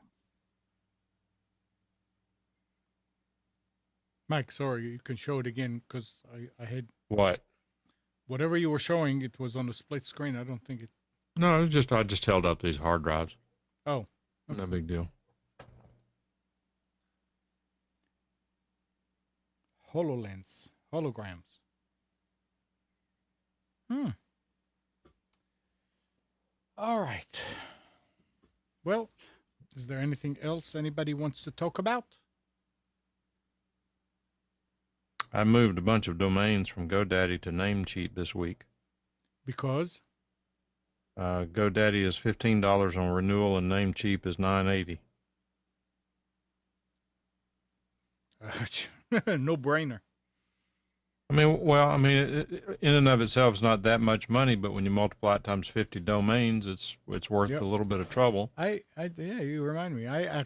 Mike, sorry, you can show it again because I had what? whatever you were showing. It was on the split screen. I don't think it. No, it was just I just held up these hard drives. Oh, No okay. big deal. HoloLens, holograms. All right. Well, is there anything else anybody wants to talk about? I moved a bunch of domains from GoDaddy to Namecheap this week. Because GoDaddy is $15 on renewal and Namecheap is $9.80. no brainer. I mean, in and of itself, it's not that much money, but when you multiply it times 50 domains, it's worth Yep. a little bit of trouble. Yeah, you remind me. I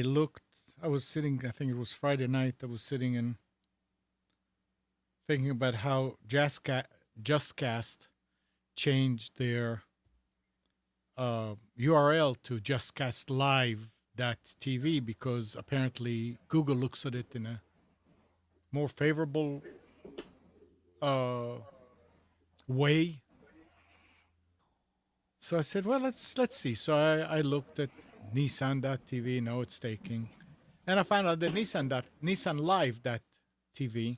looked. I was sitting. I think it was Friday night. I was sitting and thinking about how JustCast changed their URL to JustCastLive.tv because apparently Google looks at it in a more favorable way. So I said, well, let's see. So I looked at Nissan.tv. No, it's taking, and I found out that Nissan Live.tv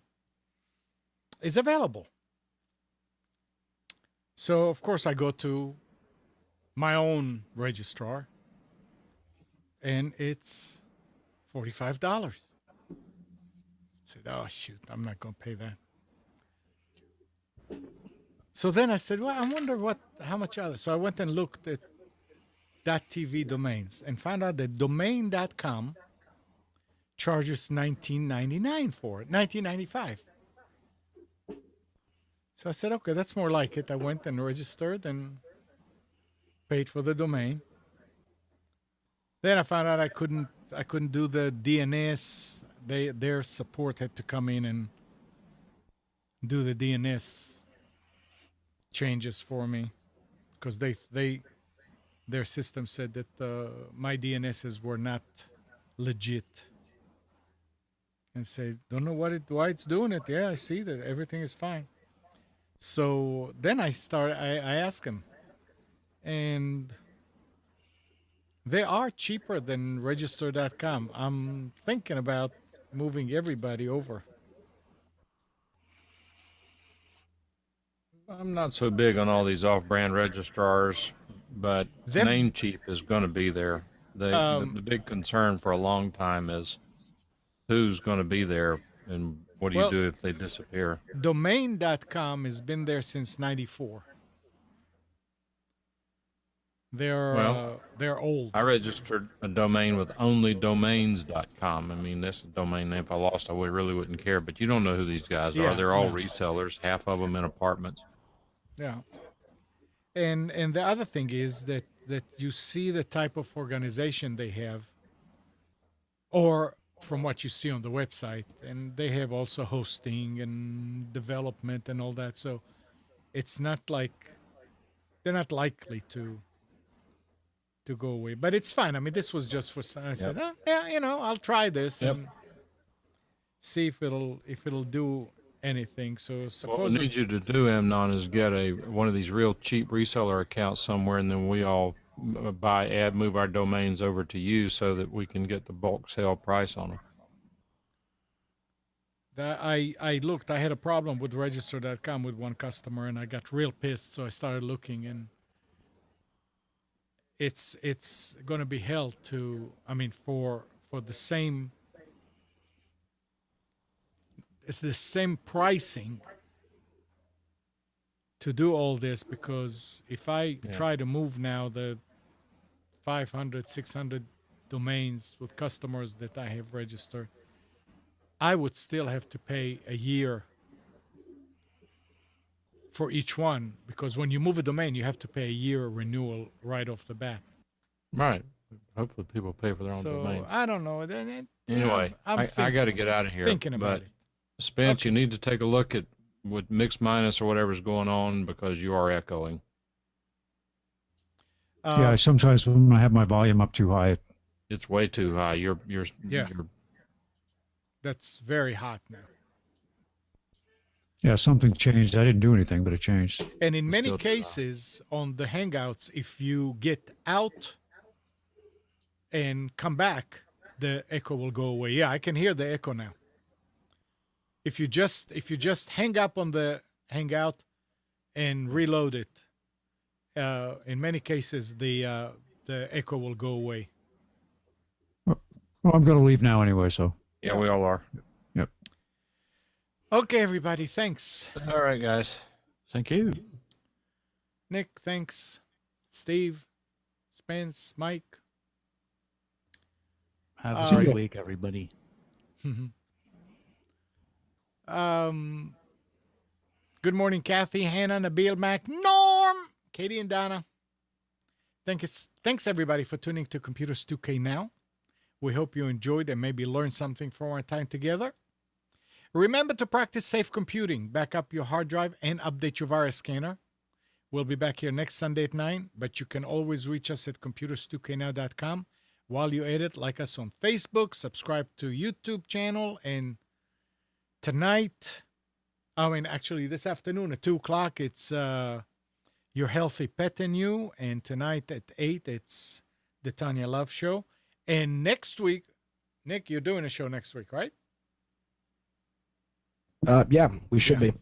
is available. So of course I go to my own registrar, and it's $45. I said, oh shoot, I'm not gonna pay that. So then I said, well, I wonder how much other. So I went and looked at .tv domains and found out that domain.com charges $19.99 for it, $19.95. So I said, okay, that's more like it. I went and registered and paid for the domain. Then I found out I couldn't do the DNS. Their support had to come in and do the DNS changes for me because their system said that my DNSs were not legit. And say, don't know why it's doing it. Yeah, I see that everything is fine. So then I asked him, and they are cheaper than register.com. I'm thinking about moving everybody over. I'm not so big on all these off-brand registrars, but Namecheap is going to be there. The big concern for a long time is who's going to be there and what do you do if they disappear? Domain.com has been there since '94. They're old. I registered a domain with onlydomains.com. I mean, that's a domain name. If I lost, I really wouldn't care. But you don't know who these guys are. They're all resellers, half of them in apartments. Yeah. And the other thing is that you see the type of organization they have, or from what you see on the website, and they have also hosting and development and all that. So it's not like they're not likely to go away, but it's fine. I mean, this was just for. I said, yeah, I'll try this and see if it'll do anything. So suppose what we need you to do, AMNON, is get one of these real cheap reseller accounts somewhere, and then we all move our domains over to you so that we can get the bulk sale price on them. I looked. I had a problem with register.com with one customer, and I got real pissed. So I started looking, and it's going to be hell to. I mean, for the same. It's the same pricing to do all this, because if I try to move now the 500, 600 domains with customers that I have registered, I would still have to pay a year for each one, because when you move a domain, you have to pay a year renewal right off the bat. Right. Hopefully people pay for their own domain. I don't know. Anyway, I got to get out of here. Thinking about it. Spence, you need to take a look at with mix minus or whatever's going on, because you are echoing. Yeah, sometimes when I have my volume up too high, it's way too high. You're that's very hot now. Yeah, something changed. I didn't do anything, but it changed. And in many cases on the Hangouts, if you get out and come back, the echo will go away. Yeah, I can hear the echo now. If you just hang up on the Hangout and reload it, in many cases the echo will go away. Well, I'm going to leave now anyway, so. Yeah, we all are. Yep. Okay, everybody, thanks. All right, guys. Thank you. Nick, thanks. Steve, Spence, Mike. Have a great week, everybody. Good morning, Kathy, Hannah, Nabil, Mac, Norm, Katie, and Donna. Thanks everybody for tuning to Computers 2K Now. We hope you enjoyed and maybe learned something from our time together. Remember to practice safe computing, back up your hard drive, and update your virus scanner. We'll be back here next Sunday at 9, but you can always reach us at computers2know.com. While you edit, like us on Facebook, subscribe to YouTube channel, and tonight, actually this afternoon at 2 o'clock, it's Your Healthy Pet and You, and tonight at 8, it's the Tanya Love Show. And next week, Nick, you're doing a show next week, right? Yeah, we should be,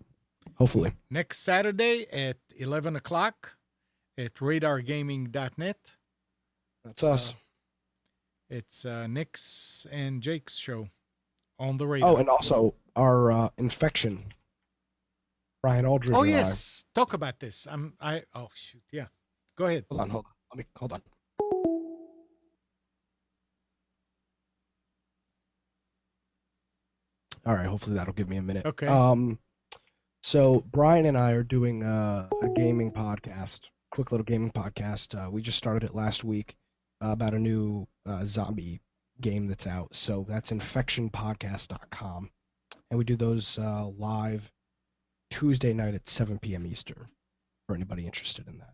hopefully. Next Saturday at 11 o'clock at radargaming.net. That's us. It's Nick's and Jake's show on the radar. Oh, and also our infection Brian Aldridge. Oh are live. yes, talk about this. Oh shoot, yeah. Go ahead. Hold on. Hold on. All right. Hopefully that'll give me a minute. Okay. So Brian and I are doing a gaming podcast, quick little gaming podcast. We just started it last week about a new zombie game that's out. So that's infectionpodcast.com. And we do those live Tuesday night at 7 p.m. Eastern for anybody interested in that.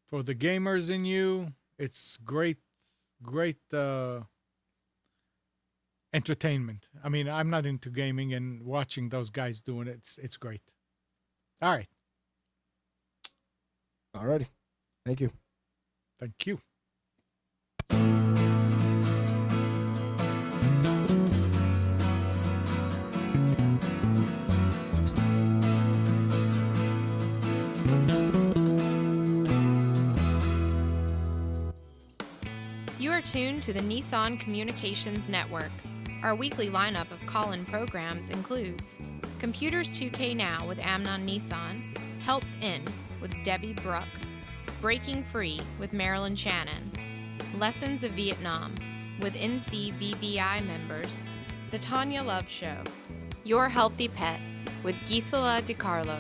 For the gamers in you, it's great entertainment. I mean, I'm not into gaming, and watching those guys doing it, it's great. All right. All righty. Thank you. Thank you. You are tuned to the Nissan Communications Network. Our weekly lineup of call-in programs includes Computers 2K Now with AMNON Nissan, Health In with Debbie Bruck, Breaking Free with Marilyn Shannon, Lessons of Vietnam with NCBVI members, The Tanya Love Show, Your Healthy Pet with Gisela DiCarlo.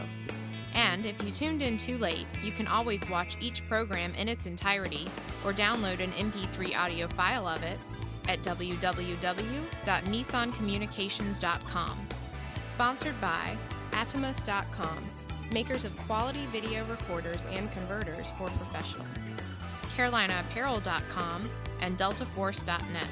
And if you tuned in too late, you can always watch each program in its entirety or download an MP3 audio file of it at www.nissancommunications.com. Sponsored by Atomus.com, makers of quality video recorders and converters for professionals, CarolinaApparel.com, and DeltaForce.net.